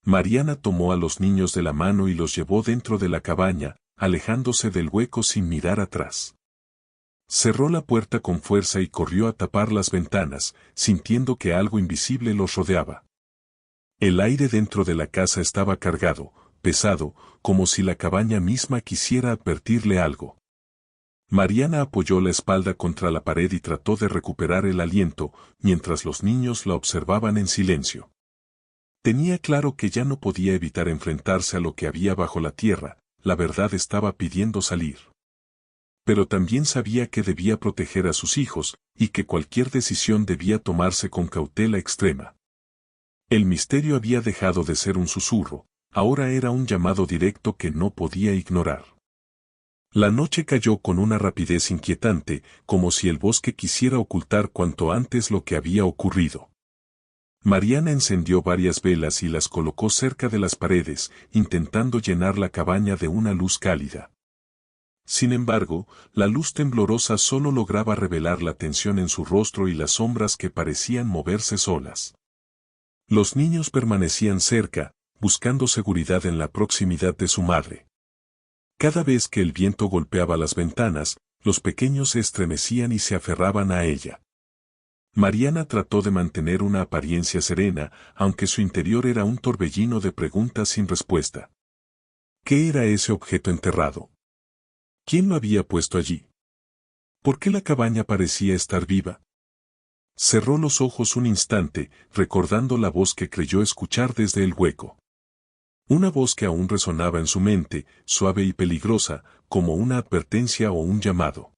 Mariana tomó a los niños de la mano y los llevó dentro de la cabaña, alejándose del hueco sin mirar atrás. Cerró la puerta con fuerza y corrió a tapar las ventanas, sintiendo que algo invisible los rodeaba. El aire dentro de la casa estaba cargado, pesado, como si la cabaña misma quisiera advertirle algo. Mariana apoyó la espalda contra la pared y trató de recuperar el aliento, mientras los niños la observaban en silencio. Tenía claro que ya no podía evitar enfrentarse a lo que había bajo la tierra, la verdad estaba pidiendo salir. Pero también sabía que debía proteger a sus hijos, y que cualquier decisión debía tomarse con cautela extrema. El misterio había dejado de ser un susurro, ahora era un llamado directo que no podía ignorar. La noche cayó con una rapidez inquietante, como si el bosque quisiera ocultar cuanto antes lo que había ocurrido. Mariana encendió varias velas y las colocó cerca de las paredes, intentando llenar la cabaña de una luz cálida. Sin embargo, la luz temblorosa solo lograba revelar la tensión en su rostro y las sombras que parecían moverse solas. Los niños permanecían cerca, buscando seguridad en la proximidad de su madre. Cada vez que el viento golpeaba las ventanas, los pequeños se estremecían y se aferraban a ella. Mariana trató de mantener una apariencia serena, aunque su interior era un torbellino de preguntas sin respuesta. ¿Qué era ese objeto enterrado? ¿Quién lo había puesto allí? ¿Por qué la cabaña parecía estar viva? Cerró los ojos un instante, recordando la voz que creyó escuchar desde el hueco. Una voz que aún resonaba en su mente, suave y peligrosa, como una advertencia o un llamado.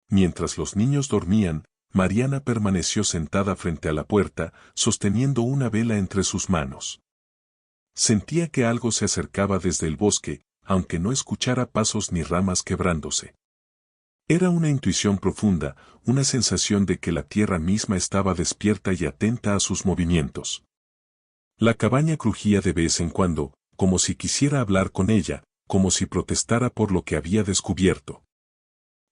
Mientras los niños dormían, Mariana permaneció sentada frente a la puerta, sosteniendo una vela entre sus manos. Sentía que algo se acercaba desde el bosque, aunque no escuchara pasos ni ramas quebrándose. Era una intuición profunda, una sensación de que la tierra misma estaba despierta y atenta a sus movimientos. La cabaña crujía de vez en cuando, como si quisiera hablar con ella, como si protestara por lo que había descubierto.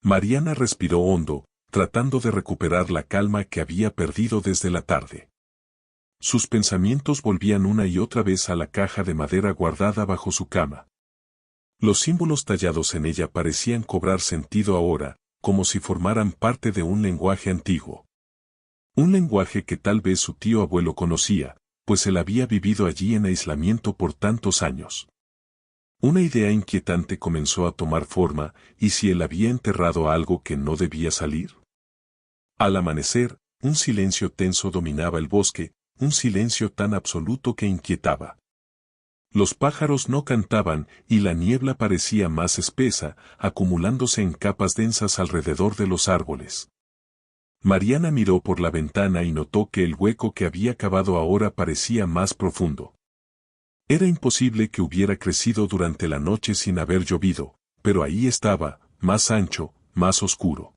Mariana respiró hondo, tratando de recuperar la calma que había perdido desde la tarde. Sus pensamientos volvían una y otra vez a la caja de madera guardada bajo su cama. Los símbolos tallados en ella parecían cobrar sentido ahora, como si formaran parte de un lenguaje antiguo. Un lenguaje que tal vez su tío abuelo conocía, pues él había vivido allí en aislamiento por tantos años. Una idea inquietante comenzó a tomar forma, ¿y si él había enterrado algo que no debía salir? Al amanecer, un silencio tenso dominaba el bosque, un silencio tan absoluto que inquietaba. Los pájaros no cantaban y la niebla parecía más espesa, acumulándose en capas densas alrededor de los árboles. Mariana miró por la ventana y notó que el hueco que había cavado ahora parecía más profundo. Era imposible que hubiera crecido durante la noche sin haber llovido, pero ahí estaba, más ancho, más oscuro.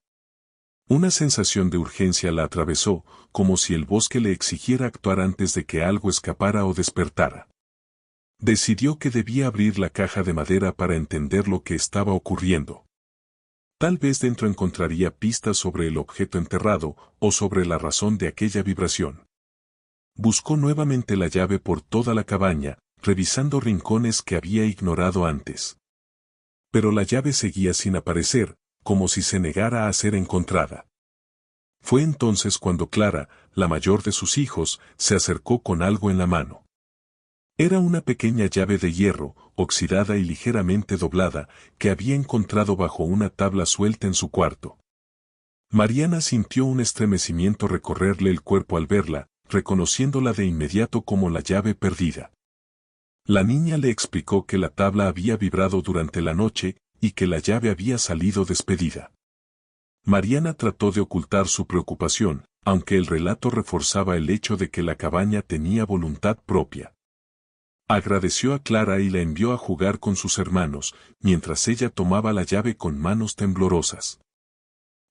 Una sensación de urgencia la atravesó, como si el bosque le exigiera actuar antes de que algo escapara o despertara. Decidió que debía abrir la caja de madera para entender lo que estaba ocurriendo. Tal vez dentro encontraría pistas sobre el objeto enterrado, o sobre la razón de aquella vibración. Buscó nuevamente la llave por toda la cabaña, revisando rincones que había ignorado antes. Pero la llave seguía sin aparecer, como si se negara a ser encontrada. Fue entonces cuando Clara, la mayor de sus hijos, se acercó con algo en la mano. Era una pequeña llave de hierro, oxidada y ligeramente doblada, que había encontrado bajo una tabla suelta en su cuarto. Mariana sintió un estremecimiento recorrerle el cuerpo al verla, reconociéndola de inmediato como la llave perdida. La niña le explicó que la tabla había vibrado durante la noche y que la llave había salido despedida. Mariana trató de ocultar su preocupación, aunque el relato reforzaba el hecho de que la cabaña tenía voluntad propia. Agradeció a Clara y la envió a jugar con sus hermanos, mientras ella tomaba la llave con manos temblorosas.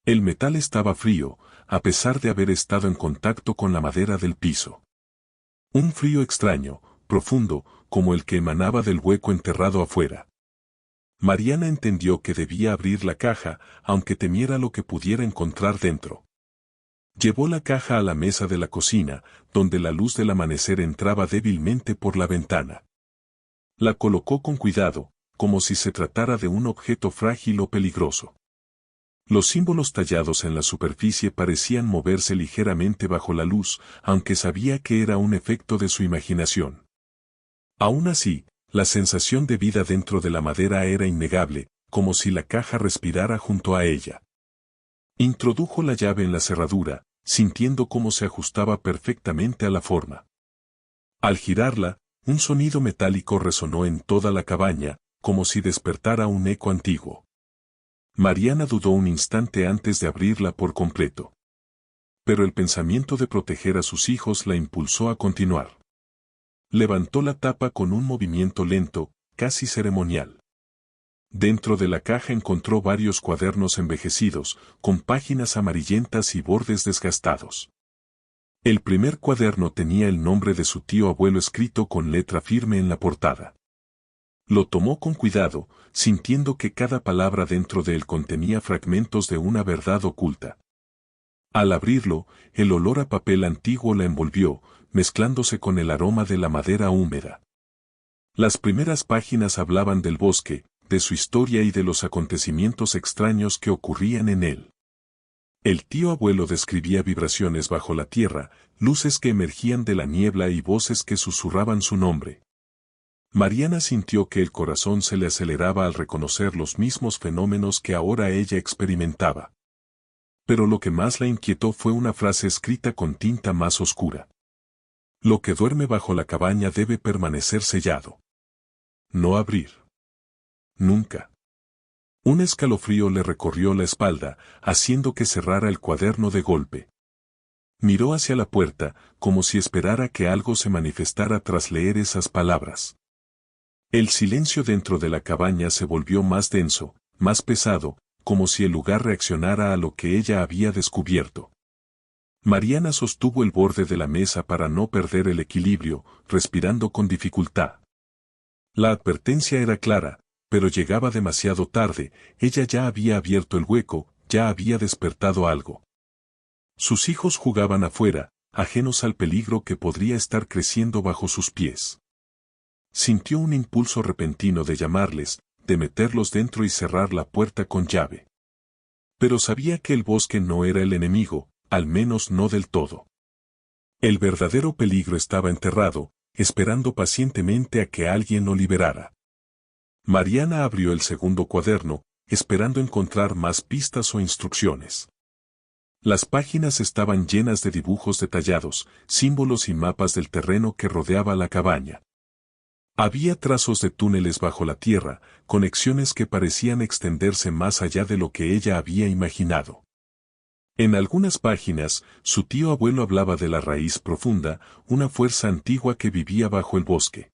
El metal estaba frío, a pesar de haber estado en contacto con la madera del piso. Un frío extraño, profundo, como el que emanaba del hueco enterrado afuera. Mariana entendió que debía abrir la caja, aunque temiera lo que pudiera encontrar dentro. Llevó la caja a la mesa de la cocina, donde la luz del amanecer entraba débilmente por la ventana. La colocó con cuidado, como si se tratara de un objeto frágil o peligroso. Los símbolos tallados en la superficie parecían moverse ligeramente bajo la luz, aunque sabía que era un efecto de su imaginación. Aún así, la sensación de vida dentro de la madera era innegable, como si la caja respirara junto a ella. Introdujo la llave en la cerradura, sintiendo cómo se ajustaba perfectamente a la forma. Al girarla, un sonido metálico resonó en toda la cabaña, como si despertara un eco antiguo. Mariana dudó un instante antes de abrirla por completo. Pero el pensamiento de proteger a sus hijos la impulsó a continuar. Levantó la tapa con un movimiento lento, casi ceremonial. Dentro de la caja encontró varios cuadernos envejecidos, con páginas amarillentas y bordes desgastados. El primer cuaderno tenía el nombre de su tío abuelo escrito con letra firme en la portada. Lo tomó con cuidado, sintiendo que cada palabra dentro de él contenía fragmentos de una verdad oculta. Al abrirlo, el olor a papel antiguo la envolvió, mezclándose con el aroma de la madera húmeda. Las primeras páginas hablaban del bosque, de su historia y de los acontecimientos extraños que ocurrían en él. El tío abuelo describía vibraciones bajo la tierra, luces que emergían de la niebla y voces que susurraban su nombre. Mariana sintió que el corazón se le aceleraba al reconocer los mismos fenómenos que ahora ella experimentaba. Pero lo que más la inquietó fue una frase escrita con tinta más oscura. Lo que duerme bajo la cabaña debe permanecer sellado. No abrir. Nunca. Un escalofrío le recorrió la espalda, haciendo que cerrara el cuaderno de golpe. Miró hacia la puerta, como si esperara que algo se manifestara tras leer esas palabras. El silencio dentro de la cabaña se volvió más denso, más pesado, como si el lugar reaccionara a lo que ella había descubierto. Mariana sostuvo el borde de la mesa para no perder el equilibrio, respirando con dificultad. La advertencia era clara, pero llegaba demasiado tarde, ella ya había abierto el hueco, ya había despertado algo. Sus hijos jugaban afuera, ajenos al peligro que podría estar creciendo bajo sus pies. Sintió un impulso repentino de llamarles, de meterlos dentro y cerrar la puerta con llave. Pero sabía que el bosque no era el enemigo, al menos no del todo. El verdadero peligro estaba enterrado, esperando pacientemente a que alguien lo liberara. Mariana abrió el segundo cuaderno, esperando encontrar más pistas o instrucciones. Las páginas estaban llenas de dibujos detallados, símbolos y mapas del terreno que rodeaba la cabaña. Había trazos de túneles bajo la tierra, conexiones que parecían extenderse más allá de lo que ella había imaginado. En algunas páginas, su tío abuelo hablaba de la raíz profunda, una fuerza antigua que vivía bajo el bosque.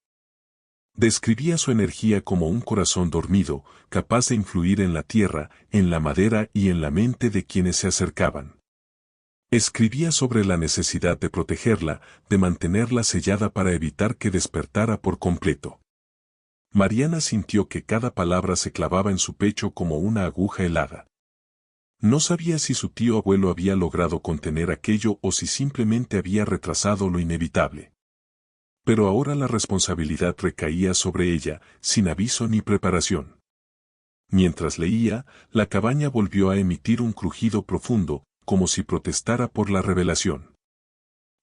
Describía su energía como un corazón dormido, capaz de influir en la tierra, en la madera y en la mente de quienes se acercaban. Escribía sobre la necesidad de protegerla, de mantenerla sellada para evitar que despertara por completo. Mariana sintió que cada palabra se clavaba en su pecho como una aguja helada. No sabía si su tío abuelo había logrado contener aquello o si simplemente había retrasado lo inevitable. Pero ahora la responsabilidad recaía sobre ella, sin aviso ni preparación. Mientras leía, la cabaña volvió a emitir un crujido profundo, como si protestara por la revelación.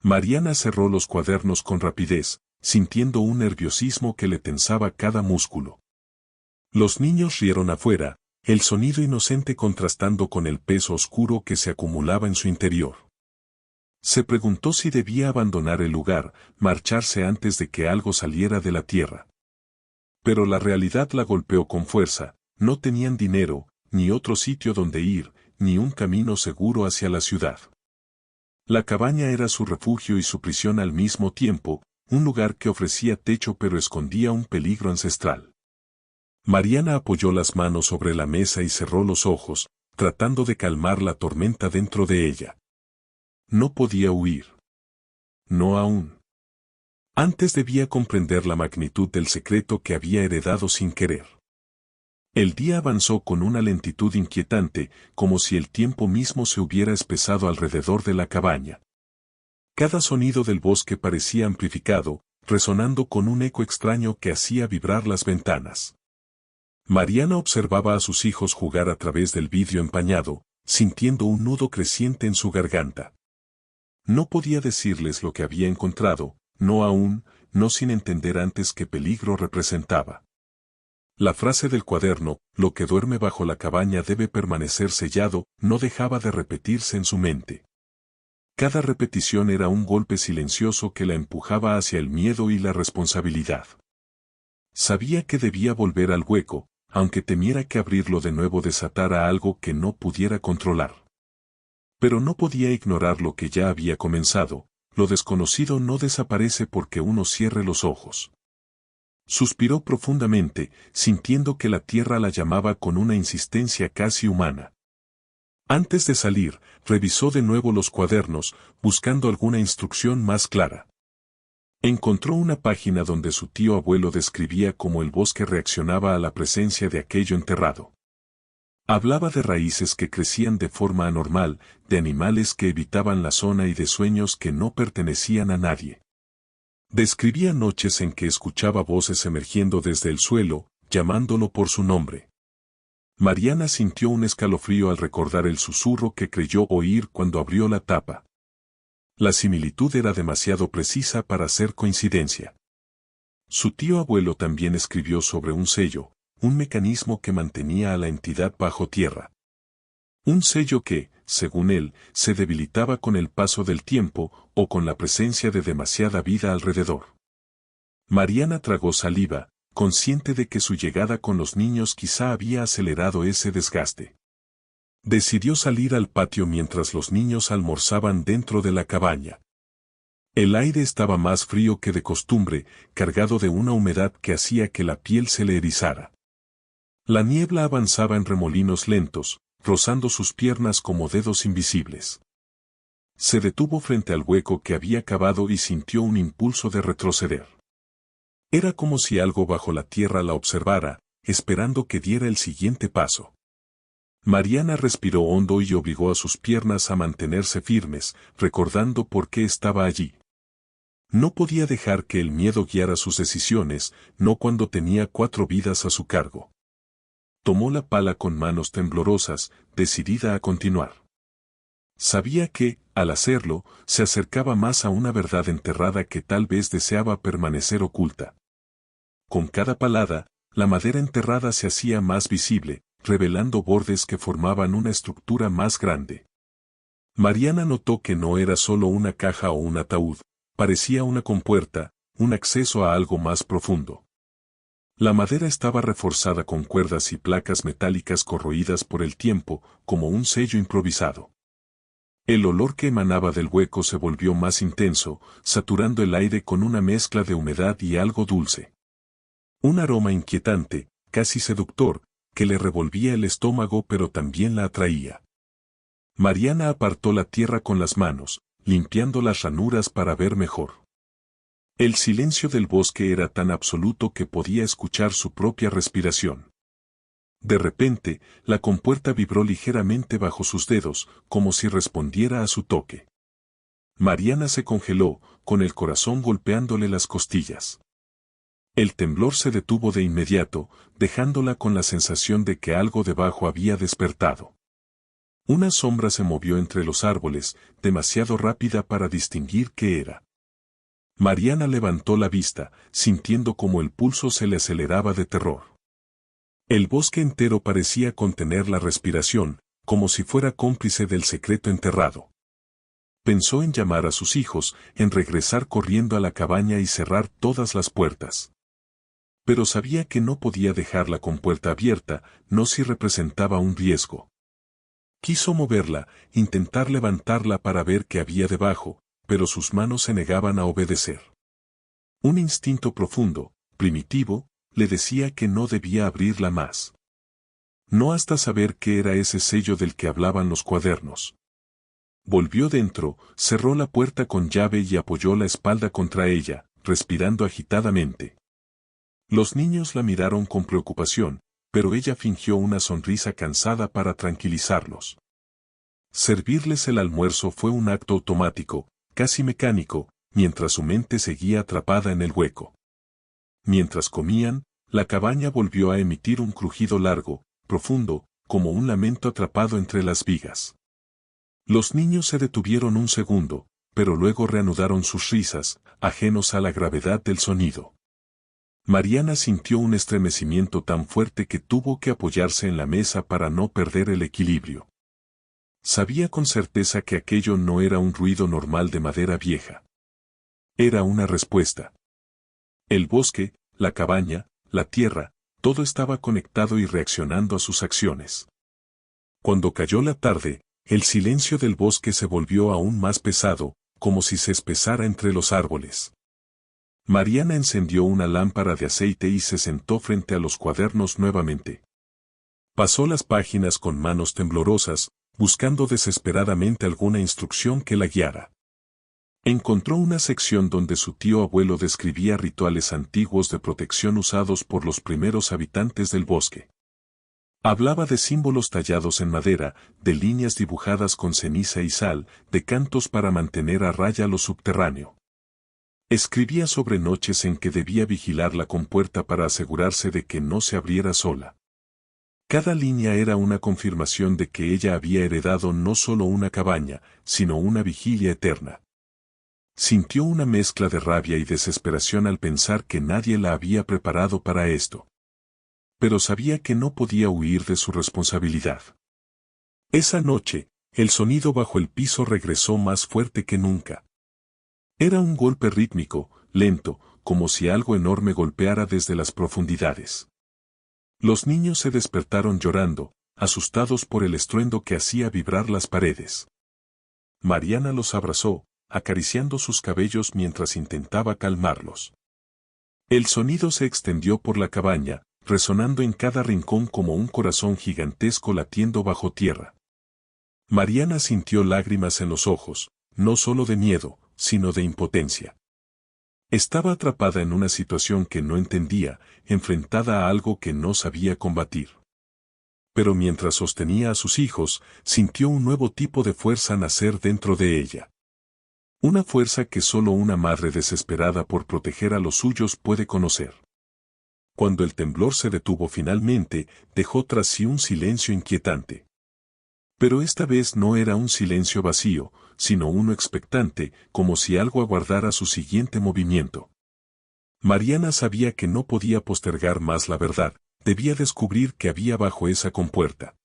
Mariana cerró los cuadernos con rapidez, sintiendo un nerviosismo que le tensaba cada músculo. Los niños rieron afuera, el sonido inocente contrastando con el peso oscuro que se acumulaba en su interior. Se preguntó si debía abandonar el lugar, marcharse antes de que algo saliera de la tierra. Pero la realidad la golpeó con fuerza, no tenían dinero, ni otro sitio donde ir, ni un camino seguro hacia la ciudad. La cabaña era su refugio y su prisión al mismo tiempo, un lugar que ofrecía techo pero escondía un peligro ancestral. Mariana apoyó las manos sobre la mesa y cerró los ojos, tratando de calmar la tormenta dentro de ella. No podía huir. No aún. Antes debía comprender la magnitud del secreto que había heredado sin querer. El día avanzó con una lentitud inquietante, como si el tiempo mismo se hubiera espesado alrededor de la cabaña. Cada sonido del bosque parecía amplificado, resonando con un eco extraño que hacía vibrar las ventanas. Mariana observaba a sus hijos jugar a través del vidrio empañado, sintiendo un nudo creciente en su garganta. No podía decirles lo que había encontrado, no aún, no sin entender antes qué peligro representaba. La frase del cuaderno, lo que duerme bajo la cabaña debe permanecer sellado, no dejaba de repetirse en su mente. Cada repetición era un golpe silencioso que la empujaba hacia el miedo y la responsabilidad. Sabía que debía volver al hueco, aunque temiera que abrirlo de nuevo desatara algo que no pudiera controlar. Pero no podía ignorar lo que ya había comenzado, lo desconocido no desaparece porque uno cierre los ojos. Suspiró profundamente, sintiendo que la tierra la llamaba con una insistencia casi humana. Antes de salir, revisó de nuevo los cuadernos, buscando alguna instrucción más clara. Encontró una página donde su tío abuelo describía cómo el bosque reaccionaba a la presencia de aquello enterrado. Hablaba de raíces que crecían de forma anormal, de animales que evitaban la zona y de sueños que no pertenecían a nadie. Describía noches en que escuchaba voces emergiendo desde el suelo, llamándolo por su nombre. Mariana sintió un escalofrío al recordar el susurro que creyó oír cuando abrió la tapa. La similitud era demasiado precisa para ser coincidencia. Su tío abuelo también escribió sobre un sello, un mecanismo que mantenía a la entidad bajo tierra. Un sello que, según él, se debilitaba con el paso del tiempo o con la presencia de demasiada vida alrededor. Mariana tragó saliva, consciente de que su llegada con los niños quizá había acelerado ese desgaste. Decidió salir al patio mientras los niños almorzaban dentro de la cabaña. El aire estaba más frío que de costumbre, cargado de una humedad que hacía que la piel se le erizara. La niebla avanzaba en remolinos lentos, rozando sus piernas como dedos invisibles. Se detuvo frente al hueco que había cavado y sintió un impulso de retroceder. Era como si algo bajo la tierra la observara, esperando que diera el siguiente paso. Mariana respiró hondo y obligó a sus piernas a mantenerse firmes, recordando por qué estaba allí. No podía dejar que el miedo guiara sus decisiones, no cuando tenía 4 vidas a su cargo. Tomó la pala con manos temblorosas, decidida a continuar. Sabía que, al hacerlo, se acercaba más a una verdad enterrada que tal vez deseaba permanecer oculta. Con cada palada, la madera enterrada se hacía más visible, revelando bordes que formaban una estructura más grande. Mariana notó que no era solo una caja o un ataúd, parecía una compuerta, un acceso a algo más profundo. La madera estaba reforzada con cuerdas y placas metálicas corroídas por el tiempo, como un sello improvisado. El olor que emanaba del hueco se volvió más intenso, saturando el aire con una mezcla de humedad y algo dulce. Un aroma inquietante, casi seductor, que le revolvía el estómago pero también la atraía. Mariana apartó la tierra con las manos, limpiando las ranuras para ver mejor. El silencio del bosque era tan absoluto que podía escuchar su propia respiración. De repente, la compuerta vibró ligeramente bajo sus dedos, como si respondiera a su toque. Mariana se congeló, con el corazón golpeándole las costillas. El temblor se detuvo de inmediato, dejándola con la sensación de que algo debajo había despertado. Una sombra se movió entre los árboles, demasiado rápida para distinguir qué era. Mariana levantó la vista, sintiendo como el pulso se le aceleraba de terror. El bosque entero parecía contener la respiración, como si fuera cómplice del secreto enterrado. Pensó en llamar a sus hijos, en regresar corriendo a la cabaña y cerrar todas las puertas. Pero sabía que no podía dejar la compuerta abierta, no si representaba un riesgo. Quiso moverla, intentar levantarla para ver qué había debajo, pero sus manos se negaban a obedecer. Un instinto profundo, primitivo, le decía que no debía abrirla más. No hasta saber qué era ese sello del que hablaban los cuadernos. Volvió dentro, cerró la puerta con llave y apoyó la espalda contra ella, respirando agitadamente. Los niños la miraron con preocupación, pero ella fingió una sonrisa cansada para tranquilizarlos. Servirles el almuerzo fue un acto automático, casi mecánico, mientras su mente seguía atrapada en el hueco. Mientras comían, la cabaña volvió a emitir un crujido largo, profundo, como un lamento atrapado entre las vigas. Los niños se detuvieron un segundo, pero luego reanudaron sus risas, ajenos a la gravedad del sonido. Mariana sintió un estremecimiento tan fuerte que tuvo que apoyarse en la mesa para no perder el equilibrio. Sabía con certeza que aquello no era un ruido normal de madera vieja. Era una respuesta. El bosque, la cabaña, la tierra, todo estaba conectado y reaccionando a sus acciones. Cuando cayó la tarde, el silencio del bosque se volvió aún más pesado, como si se espesara entre los árboles. Mariana encendió una lámpara de aceite y se sentó frente a los cuadernos nuevamente. Pasó las páginas con manos temblorosas, buscando desesperadamente alguna instrucción que la guiara. Encontró una sección donde su tío abuelo describía rituales antiguos de protección usados por los primeros habitantes del bosque. Hablaba de símbolos tallados en madera, de líneas dibujadas con ceniza y sal, de cantos para mantener a raya lo subterráneo. Escribía sobre noches en que debía vigilar la compuerta para asegurarse de que no se abriera sola. Cada línea era una confirmación de que ella había heredado no solo una cabaña, sino una vigilia eterna. Sintió una mezcla de rabia y desesperación al pensar que nadie la había preparado para esto. Pero sabía que no podía huir de su responsabilidad. Esa noche, el sonido bajo el piso regresó más fuerte que nunca. Era un golpe rítmico, lento, como si algo enorme golpeara desde las profundidades. Los niños se despertaron llorando, asustados por el estruendo que hacía vibrar las paredes. Mariana los abrazó, acariciando sus cabellos mientras intentaba calmarlos. El sonido se extendió por la cabaña, resonando en cada rincón como un corazón gigantesco latiendo bajo tierra. Mariana sintió lágrimas en los ojos, no solo de miedo, sino de impotencia. Estaba atrapada en una situación que no entendía, enfrentada a algo que no sabía combatir. Pero mientras sostenía a sus hijos, sintió un nuevo tipo de fuerza nacer dentro de ella. Una fuerza que solo una madre desesperada por proteger a los suyos puede conocer. Cuando el temblor se detuvo finalmente, dejó tras sí un silencio inquietante. Pero esta vez no era un silencio vacío, sino uno expectante, como si algo aguardara su siguiente movimiento. Mariana sabía que no podía postergar más la verdad, debía descubrir qué había bajo esa compuerta.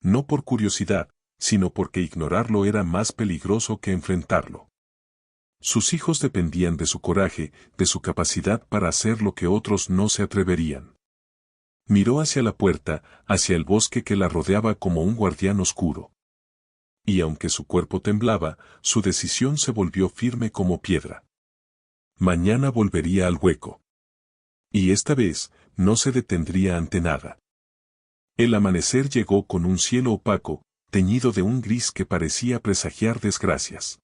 No por curiosidad, sino porque ignorarlo era más peligroso que enfrentarlo. Sus hijos dependían de su coraje, de su capacidad para hacer lo que otros no se atreverían. Miró hacia la puerta, hacia el bosque que la rodeaba como un guardián oscuro. Y aunque su cuerpo temblaba, su decisión se volvió firme como piedra. Mañana volvería al hueco. Y esta vez, no se detendría ante nada. El amanecer llegó con un cielo opaco, teñido de un gris que parecía presagiar desgracias.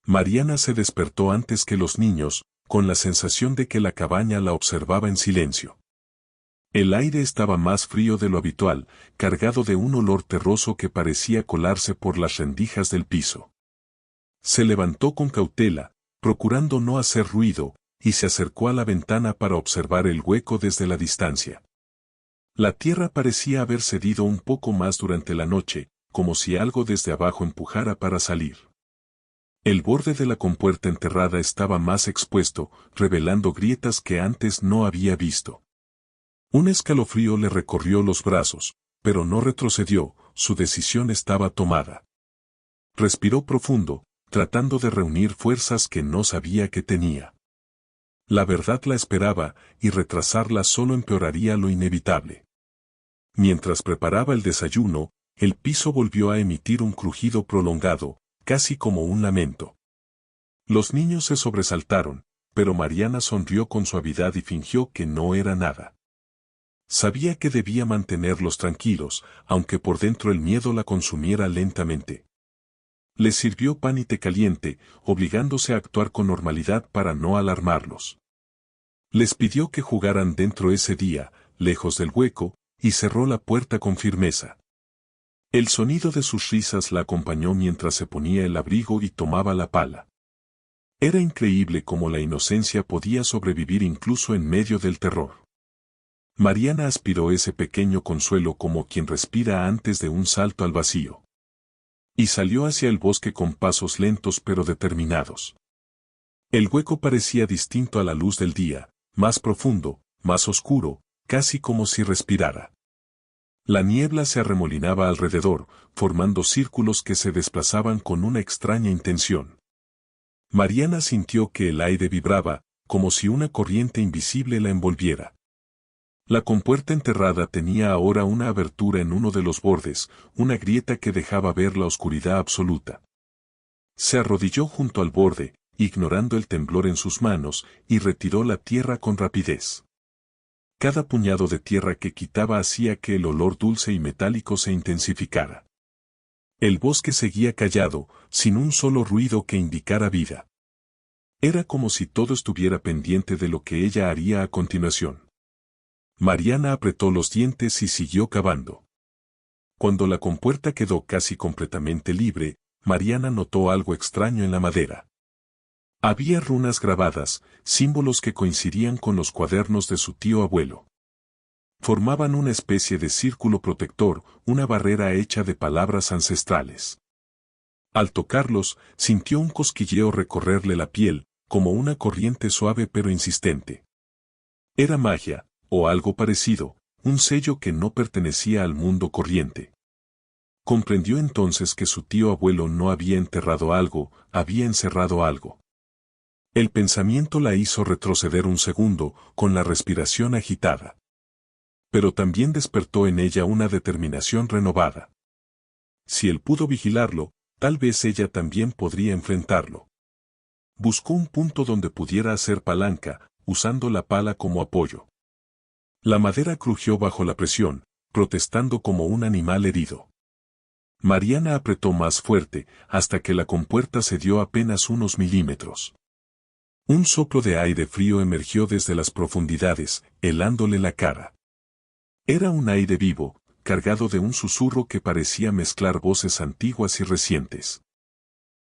Mariana se despertó antes que los niños, con la sensación de que la cabaña la observaba en silencio. El aire estaba más frío de lo habitual, cargado de un olor terroso que parecía colarse por las rendijas del piso. Se levantó con cautela, procurando no hacer ruido, y se acercó a la ventana para observar el hueco desde la distancia. La tierra parecía haber cedido un poco más durante la noche, como si algo desde abajo empujara para salir. El borde de la compuerta enterrada estaba más expuesto, revelando grietas que antes no había visto. Un escalofrío le recorrió los brazos, pero no retrocedió, su decisión estaba tomada. Respiró profundo, tratando de reunir fuerzas que no sabía que tenía. La verdad la esperaba, y retrasarla solo empeoraría lo inevitable. Mientras preparaba el desayuno, el piso volvió a emitir un crujido prolongado, casi como un lamento. Los niños se sobresaltaron, pero Mariana sonrió con suavidad y fingió que no era nada. Sabía que debía mantenerlos tranquilos, aunque por dentro el miedo la consumiera lentamente. Les sirvió pan y té caliente, obligándose a actuar con normalidad para no alarmarlos. Les pidió que jugaran dentro ese día, lejos del hueco, y cerró la puerta con firmeza. El sonido de sus risas la acompañó mientras se ponía el abrigo y tomaba la pala. Era increíble cómo la inocencia podía sobrevivir incluso en medio del terror. Mariana aspiró ese pequeño consuelo como quien respira antes de un salto al vacío. Y salió hacia el bosque con pasos lentos pero determinados. El hueco parecía distinto a la luz del día, más profundo, más oscuro, casi como si respirara. La niebla se arremolinaba alrededor, formando círculos que se desplazaban con una extraña intención. Mariana sintió que el aire vibraba, como si una corriente invisible la envolviera. La compuerta enterrada tenía ahora una abertura en uno de los bordes, una grieta que dejaba ver la oscuridad absoluta. Se arrodilló junto al borde, ignorando el temblor en sus manos, y retiró la tierra con rapidez. Cada puñado de tierra que quitaba hacía que el olor dulce y metálico se intensificara. El bosque seguía callado, sin un solo ruido que indicara vida. Era como si todo estuviera pendiente de lo que ella haría a continuación. Mariana apretó los dientes y siguió cavando. Cuando la compuerta quedó casi completamente libre, Mariana notó algo extraño en la madera. Había runas grabadas, símbolos que coincidían con los cuadernos de su tío abuelo. Formaban una especie de círculo protector, una barrera hecha de palabras ancestrales. Al tocarlos, sintió un cosquilleo recorrerle la piel, como una corriente suave pero insistente. Era magia, o algo parecido, un sello que no pertenecía al mundo corriente. Comprendió entonces que su tío abuelo no había enterrado algo, había encerrado algo. El pensamiento la hizo retroceder un segundo, con la respiración agitada. Pero también despertó en ella una determinación renovada. Si él pudo vigilarlo, tal vez ella también podría enfrentarlo. Buscó un punto donde pudiera hacer palanca, usando la pala como apoyo. La madera crujió bajo la presión, protestando como un animal herido. Mariana apretó más fuerte, hasta que la compuerta cedió apenas unos milímetros. Un soplo de aire frío emergió desde las profundidades, helándole la cara. Era un aire vivo, cargado de un susurro que parecía mezclar voces antiguas y recientes.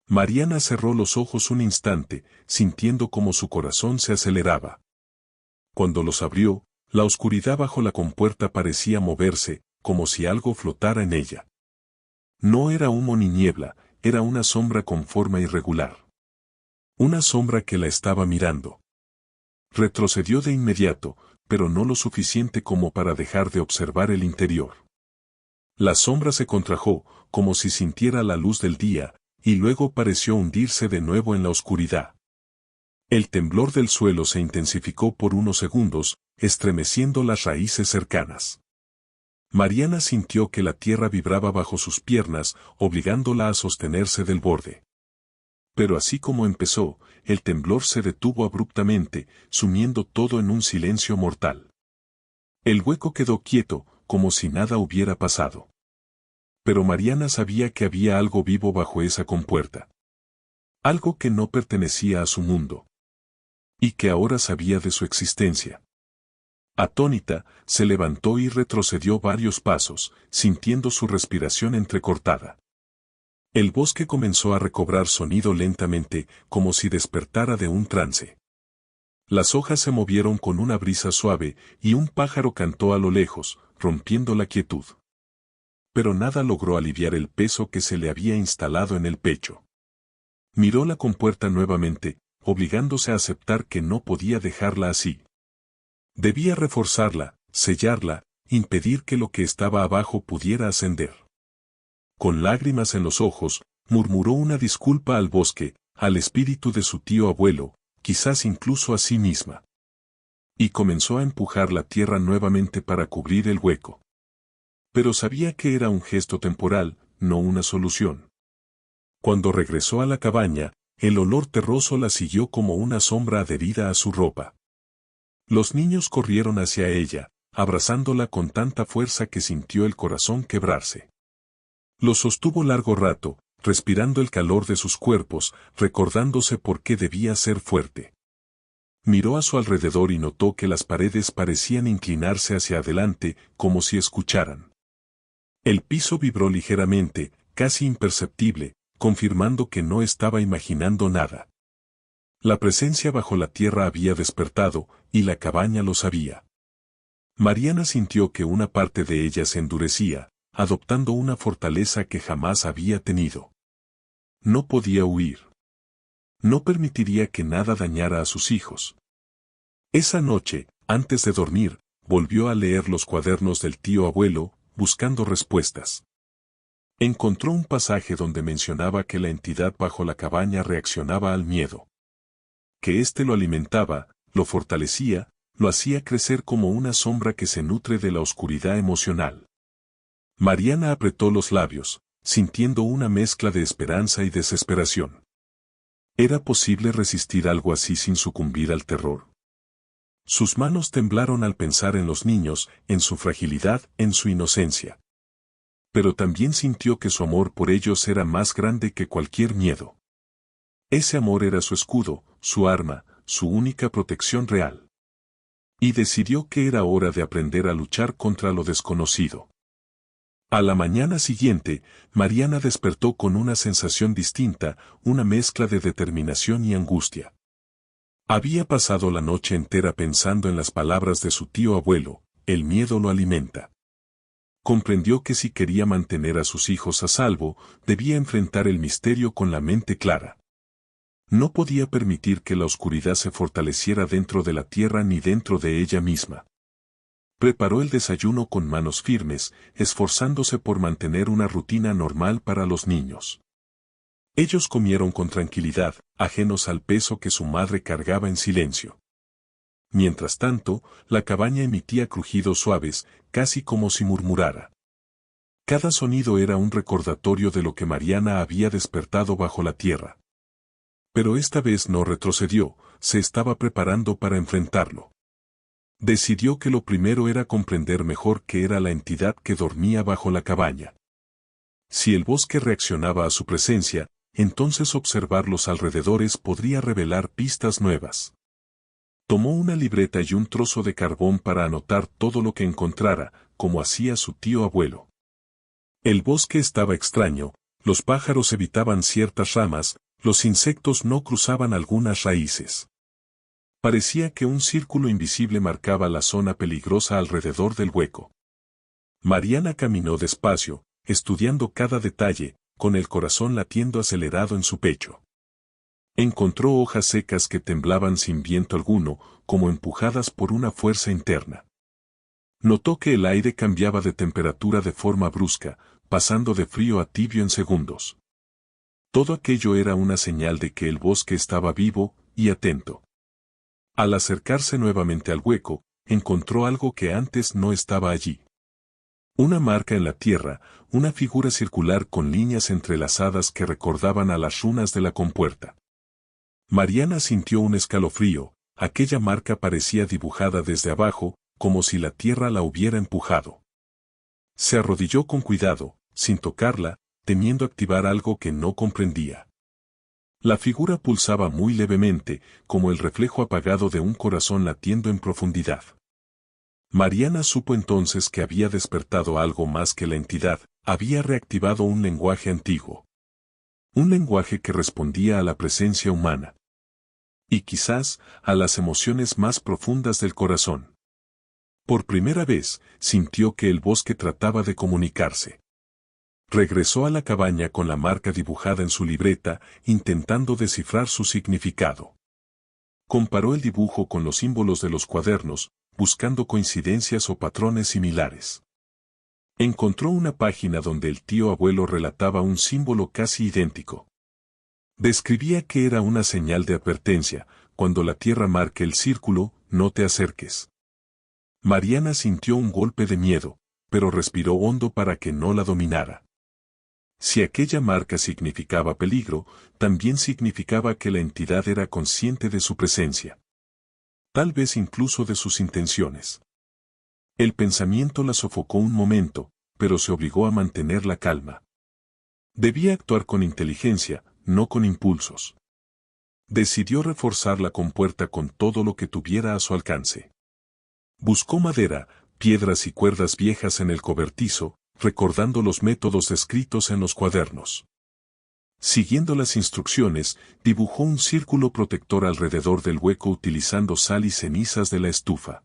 Mariana cerró los ojos un instante, sintiendo como su corazón se aceleraba. Cuando los abrió, la oscuridad bajo la compuerta parecía moverse, como si algo flotara en ella. No era humo ni niebla, era una sombra con forma irregular. Una sombra que la estaba mirando. Retrocedió de inmediato, pero no lo suficiente como para dejar de observar el interior. La sombra se contrajo, como si sintiera la luz del día, y luego pareció hundirse de nuevo en la oscuridad. El temblor del suelo se intensificó por unos segundos, estremeciendo las raíces cercanas. Mariana sintió que la tierra vibraba bajo sus piernas, obligándola a sostenerse del borde. Pero así como empezó, el temblor se detuvo abruptamente, sumiendo todo en un silencio mortal. El hueco quedó quieto, como si nada hubiera pasado. Pero Mariana sabía que había algo vivo bajo esa compuerta. Algo que no pertenecía a su mundo. Y que ahora sabía de su existencia. Atónita, se levantó y retrocedió varios pasos, sintiendo su respiración entrecortada. El bosque comenzó a recobrar sonido lentamente, como si despertara de un trance. Las hojas se movieron con una brisa suave, y un pájaro cantó a lo lejos, rompiendo la quietud. Pero nada logró aliviar el peso que se le había instalado en el pecho. Miró la compuerta nuevamente, obligándose a aceptar que no podía dejarla así. Debía reforzarla, sellarla, impedir que lo que estaba abajo pudiera ascender. Con lágrimas en los ojos, murmuró una disculpa al bosque, al espíritu de su tío abuelo, quizás incluso a sí misma. Y comenzó a empujar la tierra nuevamente para cubrir el hueco. Pero sabía que era un gesto temporal, no una solución. Cuando regresó a la cabaña, el olor terroso la siguió como una sombra adherida a su ropa. Los niños corrieron hacia ella, abrazándola con tanta fuerza que sintió el corazón quebrarse. Lo sostuvo largo rato, respirando el calor de sus cuerpos, recordándose por qué debía ser fuerte. Miró a su alrededor y notó que las paredes parecían inclinarse hacia adelante, como si escucharan. El piso vibró ligeramente, casi imperceptible, confirmando que no estaba imaginando nada. La presencia bajo la tierra había despertado, y la cabaña lo sabía. Mariana sintió que una parte de ella se endurecía, adoptando una fortaleza que jamás había tenido. No podía huir. No permitiría que nada dañara a sus hijos. Esa noche, antes de dormir, volvió a leer los cuadernos del tío abuelo, buscando respuestas. Encontró un pasaje donde mencionaba que la entidad bajo la cabaña reaccionaba al miedo. Que éste lo alimentaba, lo fortalecía, lo hacía crecer como una sombra que se nutre de la oscuridad emocional. Mariana apretó los labios, sintiendo una mezcla de esperanza y desesperación. ¿Era posible resistir algo así sin sucumbir al terror? Sus manos temblaron al pensar en los niños, en su fragilidad, en su inocencia. Pero también sintió que su amor por ellos era más grande que cualquier miedo. Ese amor era su escudo, su arma, su única protección real. Y decidió que era hora de aprender a luchar contra lo desconocido. A la mañana siguiente, Mariana despertó con una sensación distinta, una mezcla de determinación y angustia. Había pasado la noche entera pensando en las palabras de su tío abuelo, el miedo lo alimenta. Comprendió que si quería mantener a sus hijos a salvo, debía enfrentar el misterio con la mente clara. No podía permitir que la oscuridad se fortaleciera dentro de la tierra ni dentro de ella misma. Preparó el desayuno con manos firmes, esforzándose por mantener una rutina normal para los niños. Ellos comieron con tranquilidad, ajenos al peso que su madre cargaba en silencio. Mientras tanto, la cabaña emitía crujidos suaves, casi como si murmurara. Cada sonido era un recordatorio de lo que Mariana había despertado bajo la tierra. Pero esta vez no retrocedió, se estaba preparando para enfrentarlo. Decidió que lo primero era comprender mejor qué era la entidad que dormía bajo la cabaña. Si el bosque reaccionaba a su presencia, entonces observar los alrededores podría revelar pistas nuevas. Tomó una libreta y un trozo de carbón para anotar todo lo que encontrara, como hacía su tío abuelo. El bosque estaba extraño, los pájaros evitaban ciertas ramas, los insectos no cruzaban algunas raíces. Parecía que un círculo invisible marcaba la zona peligrosa alrededor del hueco. Mariana caminó despacio, estudiando cada detalle, con el corazón latiendo acelerado en su pecho. Encontró hojas secas que temblaban sin viento alguno, como empujadas por una fuerza interna. Notó que el aire cambiaba de temperatura de forma brusca, pasando de frío a tibio en segundos. Todo aquello era una señal de que el bosque estaba vivo y atento. Al acercarse nuevamente al hueco, encontró algo que antes no estaba allí. Una marca en la tierra, una figura circular con líneas entrelazadas que recordaban a las runas de la compuerta. Mariana sintió un escalofrío, aquella marca parecía dibujada desde abajo, como si la tierra la hubiera empujado. Se arrodilló con cuidado, sin tocarla, temiendo activar algo que no comprendía. La figura pulsaba muy levemente, como el reflejo apagado de un corazón latiendo en profundidad. Mariana supo entonces que había despertado algo más que la entidad, había reactivado un lenguaje antiguo. Un lenguaje que respondía a la presencia humana. Y quizás, a las emociones más profundas del corazón. Por primera vez, sintió que el bosque trataba de comunicarse. Regresó a la cabaña con la marca dibujada en su libreta, intentando descifrar su significado. Comparó el dibujo con los símbolos de los cuadernos, buscando coincidencias o patrones similares. Encontró una página donde el tío abuelo relataba un símbolo casi idéntico. Describía que era una señal de advertencia: cuando la tierra marque el círculo, no te acerques. Mariana sintió un golpe de miedo, pero respiró hondo para que no la dominara. Si aquella marca significaba peligro, también significaba que la entidad era consciente de su presencia. Tal vez incluso de sus intenciones. El pensamiento la sofocó un momento, pero se obligó a mantener la calma. Debía actuar con inteligencia, no con impulsos. Decidió reforzar la compuerta con todo lo que tuviera a su alcance. Buscó madera, piedras y cuerdas viejas en el cobertizo, recordando los métodos descritos en los cuadernos. Siguiendo las instrucciones, dibujó un círculo protector alrededor del hueco utilizando sal y cenizas de la estufa.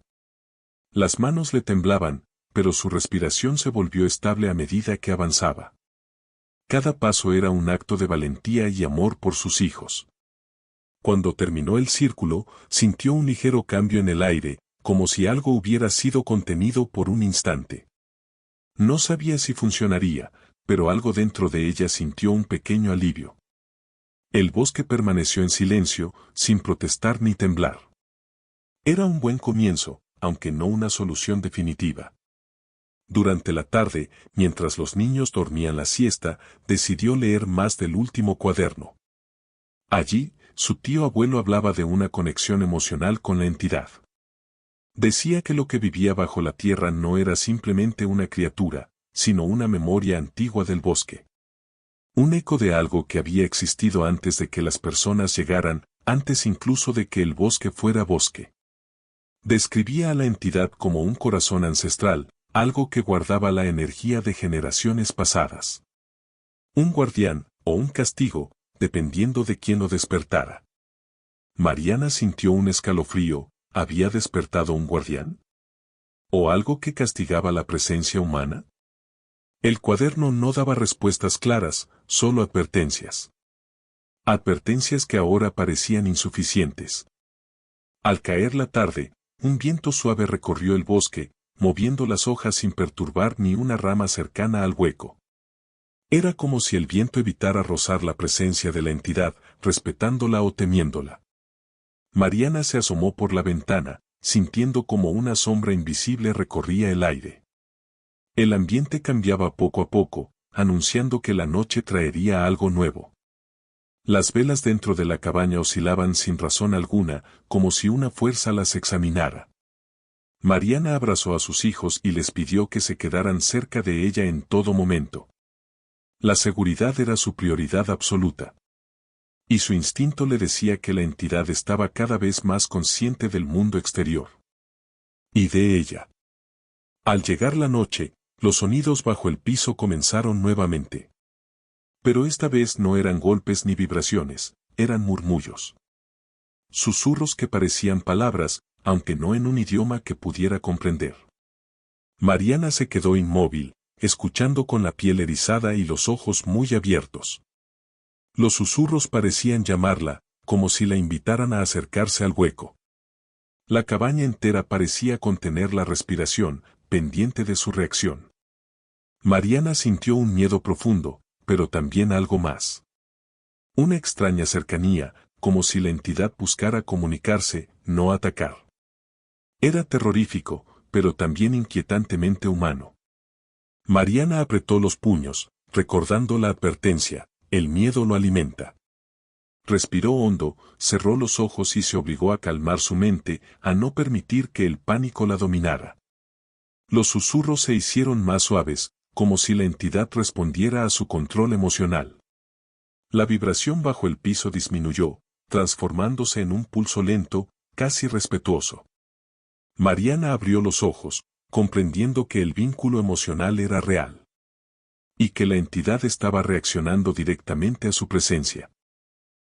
Las manos le temblaban, pero su respiración se volvió estable a medida que avanzaba. Cada paso era un acto de valentía y amor por sus hijos. Cuando terminó el círculo, sintió un ligero cambio en el aire, como si algo hubiera sido contenido por un instante. No sabía si funcionaría, pero algo dentro de ella sintió un pequeño alivio. El bosque permaneció en silencio, sin protestar ni temblar. Era un buen comienzo, aunque no una solución definitiva. Durante la tarde, mientras los niños dormían la siesta, decidió leer más del último cuaderno. Allí, su tío abuelo hablaba de una conexión emocional con la entidad. Decía que lo que vivía bajo la tierra no era simplemente una criatura, sino una memoria antigua del bosque. Un eco de algo que había existido antes de que las personas llegaran, antes incluso de que el bosque fuera bosque. Describía a la entidad como un corazón ancestral, algo que guardaba la energía de generaciones pasadas. Un guardián, o un castigo, dependiendo de quién lo despertara. Mariana sintió un escalofrío. ¿Había despertado un guardián? ¿O algo que castigaba la presencia humana? El cuaderno no daba respuestas claras, solo advertencias. Advertencias que ahora parecían insuficientes. Al caer la tarde, un viento suave recorrió el bosque, moviendo las hojas sin perturbar ni una rama cercana al hueco. Era como si el viento evitara rozar la presencia de la entidad, respetándola o temiéndola. Mariana se asomó por la ventana, sintiendo como una sombra invisible recorría el aire. El ambiente cambiaba poco a poco, anunciando que la noche traería algo nuevo. Las velas dentro de la cabaña oscilaban sin razón alguna, como si una fuerza las examinara. Mariana abrazó a sus hijos y les pidió que se quedaran cerca de ella en todo momento. La seguridad era su prioridad absoluta. Y su instinto le decía que la entidad estaba cada vez más consciente del mundo exterior. Y de ella. Al llegar la noche, los sonidos bajo el piso comenzaron nuevamente. Pero esta vez no eran golpes ni vibraciones, eran murmullos. Susurros que parecían palabras, aunque no en un idioma que pudiera comprender. Mariana se quedó inmóvil, escuchando con la piel erizada y los ojos muy abiertos. Los susurros parecían llamarla, como si la invitaran a acercarse al hueco. La cabaña entera parecía contener la respiración, pendiente de su reacción. Mariana sintió un miedo profundo, pero también algo más. Una extraña cercanía, como si la entidad buscara comunicarse, no atacar. Era terrorífico, pero también inquietantemente humano. Mariana apretó los puños, recordando la advertencia: el miedo lo alimenta. Respiró hondo, cerró los ojos y se obligó a calmar su mente, a no permitir que el pánico la dominara. Los susurros se hicieron más suaves, como si la entidad respondiera a su control emocional. La vibración bajo el piso disminuyó, transformándose en un pulso lento, casi respetuoso. Mariana abrió los ojos, comprendiendo que el vínculo emocional era real. Y que la entidad estaba reaccionando directamente a su presencia.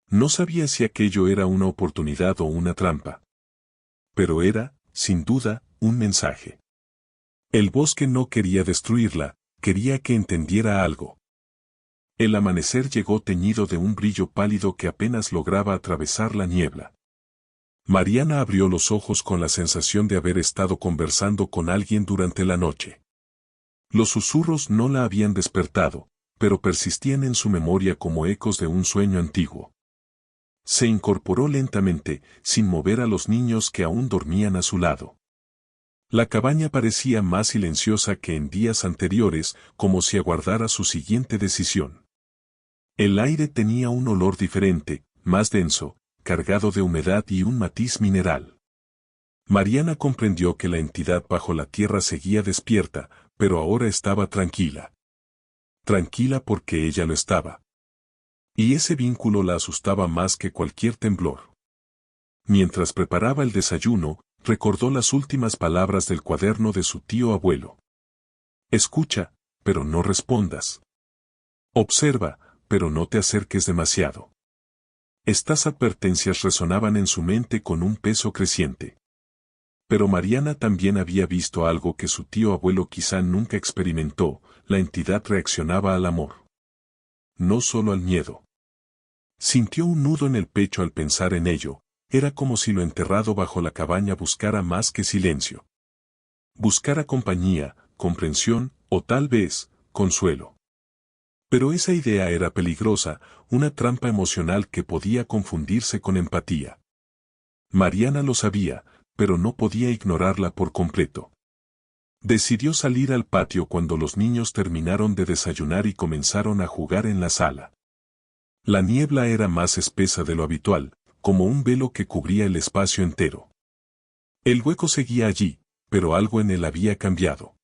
No sabía si aquello era una oportunidad o una trampa. Pero era, sin duda, un mensaje. El bosque no quería destruirla, quería que entendiera algo. El amanecer llegó teñido de un brillo pálido que apenas lograba atravesar la niebla. Mariana abrió los ojos con la sensación de haber estado conversando con alguien durante la noche. Los susurros no la habían despertado, pero persistían en su memoria como ecos de un sueño antiguo. Se incorporó lentamente, sin mover a los niños que aún dormían a su lado. La cabaña parecía más silenciosa que en días anteriores, como si aguardara su siguiente decisión. El aire tenía un olor diferente, más denso, cargado de humedad y un matiz mineral. Mariana comprendió que la entidad bajo la tierra seguía despierta, pero ahora estaba tranquila. Tranquila porque ella lo estaba. Y ese vínculo la asustaba más que cualquier temblor. Mientras preparaba el desayuno, recordó las últimas palabras del cuaderno de su tío abuelo. Escucha, pero no respondas. Observa, pero no te acerques demasiado. Estas advertencias resonaban en su mente con un peso creciente. Pero Mariana también había visto algo que su tío abuelo quizá nunca experimentó: la entidad reaccionaba al amor. No solo al miedo. Sintió un nudo en el pecho al pensar en ello, era como si lo enterrado bajo la cabaña buscara más que silencio. Buscara compañía, comprensión, o tal vez, consuelo. Pero esa idea era peligrosa, una trampa emocional que podía confundirse con empatía. Mariana lo sabía, pero no podía ignorarla por completo. Decidió salir al patio cuando los niños terminaron de desayunar y comenzaron a jugar en la sala. La niebla era más espesa de lo habitual, como un velo que cubría el espacio entero. El hueco seguía allí, pero algo en él había cambiado.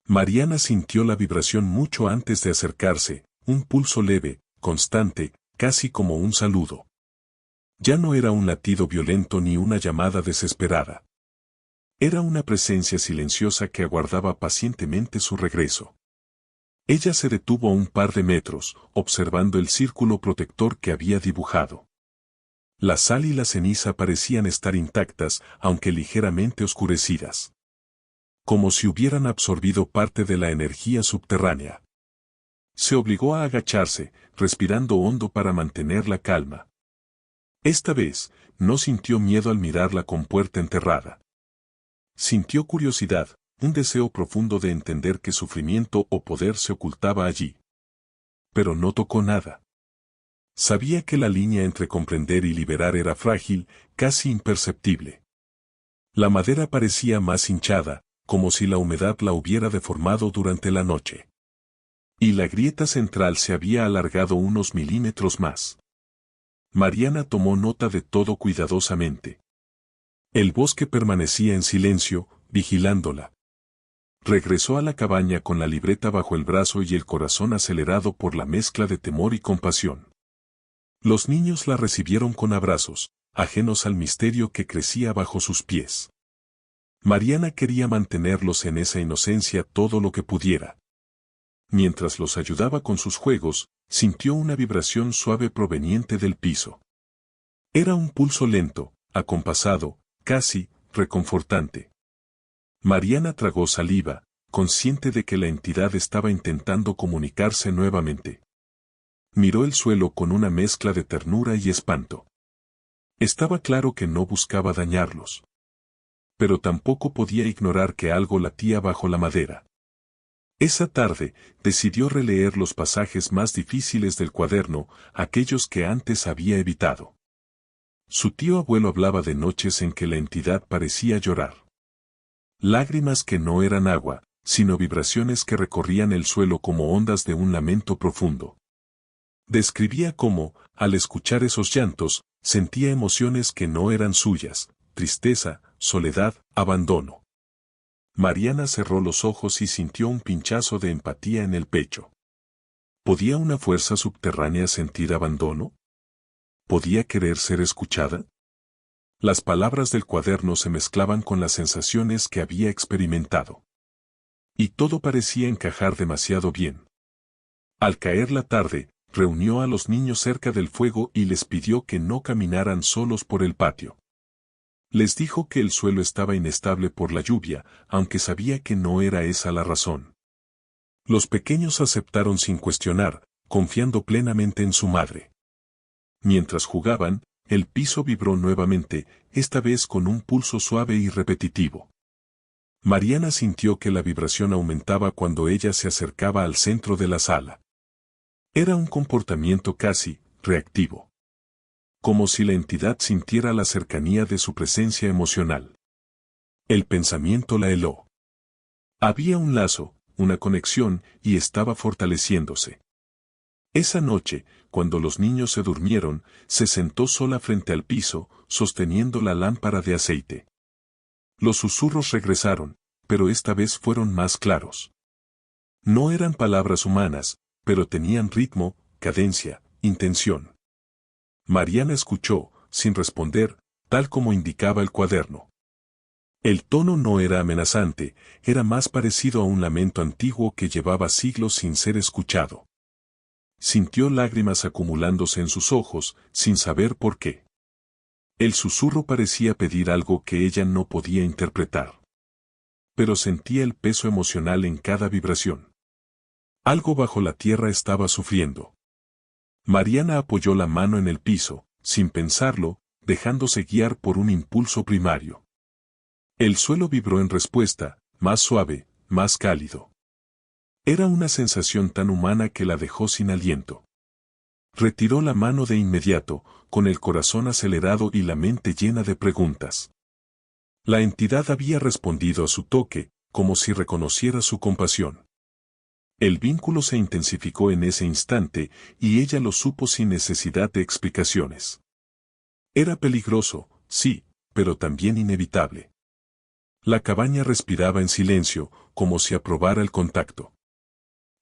Mariana sintió la vibración mucho antes de acercarse, un pulso leve, constante, casi como un saludo. Ya no era un latido violento ni una llamada desesperada. Era una presencia silenciosa que aguardaba pacientemente su regreso. Ella se detuvo a un par de metros, observando el círculo protector que había dibujado. La sal y la ceniza parecían estar intactas, aunque ligeramente oscurecidas. Como si hubieran absorbido parte de la energía subterránea. Se obligó a agacharse, respirando hondo para mantener la calma. Esta vez, no sintió miedo al mirar la compuerta enterrada. Sintió curiosidad, un deseo profundo de entender qué sufrimiento o poder se ocultaba allí. Pero no tocó nada. Sabía que la línea entre comprender y liberar era frágil, casi imperceptible. La madera parecía más hinchada, como si la humedad la hubiera deformado durante la noche. Y la grieta central se había alargado unos milímetros más. Mariana tomó nota de todo cuidadosamente. El bosque permanecía en silencio, vigilándola. Regresó a la cabaña con la libreta bajo el brazo y el corazón acelerado por la mezcla de temor y compasión. Los niños la recibieron con abrazos, ajenos al misterio que crecía bajo sus pies. Mariana quería mantenerlos en esa inocencia todo lo que pudiera. Mientras los ayudaba con sus juegos, sintió una vibración suave proveniente del piso. Era un pulso lento, acompasado, casi reconfortante. Mariana tragó saliva, consciente de que la entidad estaba intentando comunicarse nuevamente. Miró el suelo con una mezcla de ternura y espanto. Estaba claro que no buscaba dañarlos. Pero tampoco podía ignorar que algo latía bajo la madera. Esa tarde, decidió releer los pasajes más difíciles del cuaderno, aquellos que antes había evitado. Su tío abuelo hablaba de noches en que la entidad parecía llorar. Lágrimas que no eran agua, sino vibraciones que recorrían el suelo como ondas de un lamento profundo. Describía cómo, al escuchar esos llantos, sentía emociones que no eran suyas: tristeza, soledad, abandono. Mariana cerró los ojos y sintió un pinchazo de empatía en el pecho. ¿Podía una fuerza subterránea sentir abandono? ¿Podía querer ser escuchada? Las palabras del cuaderno se mezclaban con las sensaciones que había experimentado. Y todo parecía encajar demasiado bien. Al caer la tarde, reunió a los niños cerca del fuego y les pidió que no caminaran solos por el patio. Les dijo que el suelo estaba inestable por la lluvia, aunque sabía que no era esa la razón. Los pequeños aceptaron sin cuestionar, confiando plenamente en su madre. Mientras jugaban, el piso vibró nuevamente, esta vez con un pulso suave y repetitivo. Mariana sintió que la vibración aumentaba cuando ella se acercaba al centro de la sala. Era un comportamiento casi reactivo. Como si la entidad sintiera la cercanía de su presencia emocional. El pensamiento la heló. Había un lazo, una conexión, y estaba fortaleciéndose. Esa noche, cuando los niños se durmieron, se sentó sola frente al piso, sosteniendo la lámpara de aceite. Los susurros regresaron, pero esta vez fueron más claros. No eran palabras humanas, pero tenían ritmo, cadencia, intención. Mariana escuchó, sin responder, tal como indicaba el cuaderno. El tono no era amenazante, era más parecido a un lamento antiguo que llevaba siglos sin ser escuchado. Sintió lágrimas acumulándose en sus ojos, sin saber por qué. El susurro parecía pedir algo que ella no podía interpretar. Pero sentía el peso emocional en cada vibración. Algo bajo la tierra estaba sufriendo. Mariana apoyó la mano en el piso, sin pensarlo, dejándose guiar por un impulso primario. El suelo vibró en respuesta, más suave, más cálido. Era una sensación tan humana que la dejó sin aliento. Retiró la mano de inmediato, con el corazón acelerado y la mente llena de preguntas. La entidad había respondido a su toque, como si reconociera su compasión. El vínculo se intensificó en ese instante, y ella lo supo sin necesidad de explicaciones. Era peligroso, sí, pero también inevitable. La cabaña respiraba en silencio, como si aprobara el contacto.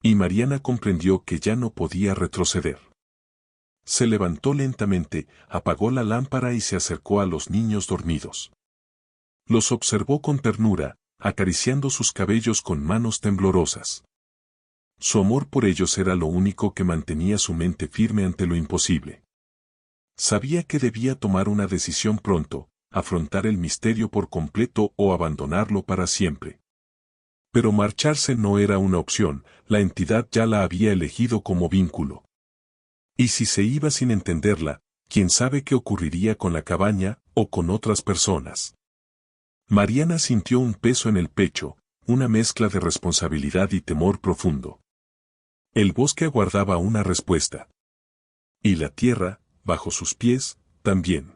Y Mariana comprendió que ya no podía retroceder. Se levantó lentamente, apagó la lámpara y se acercó a los niños dormidos. Los observó con ternura, acariciando sus cabellos con manos temblorosas. Su amor por ellos era lo único que mantenía su mente firme ante lo imposible. Sabía que debía tomar una decisión pronto, afrontar el misterio por completo o abandonarlo para siempre. Pero marcharse no era una opción, la entidad ya la había elegido como vínculo. Y si se iba sin entenderla, quién sabe qué ocurriría con la cabaña o con otras personas. Mariana sintió un peso en el pecho, una mezcla de responsabilidad y temor profundo. El bosque aguardaba una respuesta. Y la tierra, bajo sus pies, también.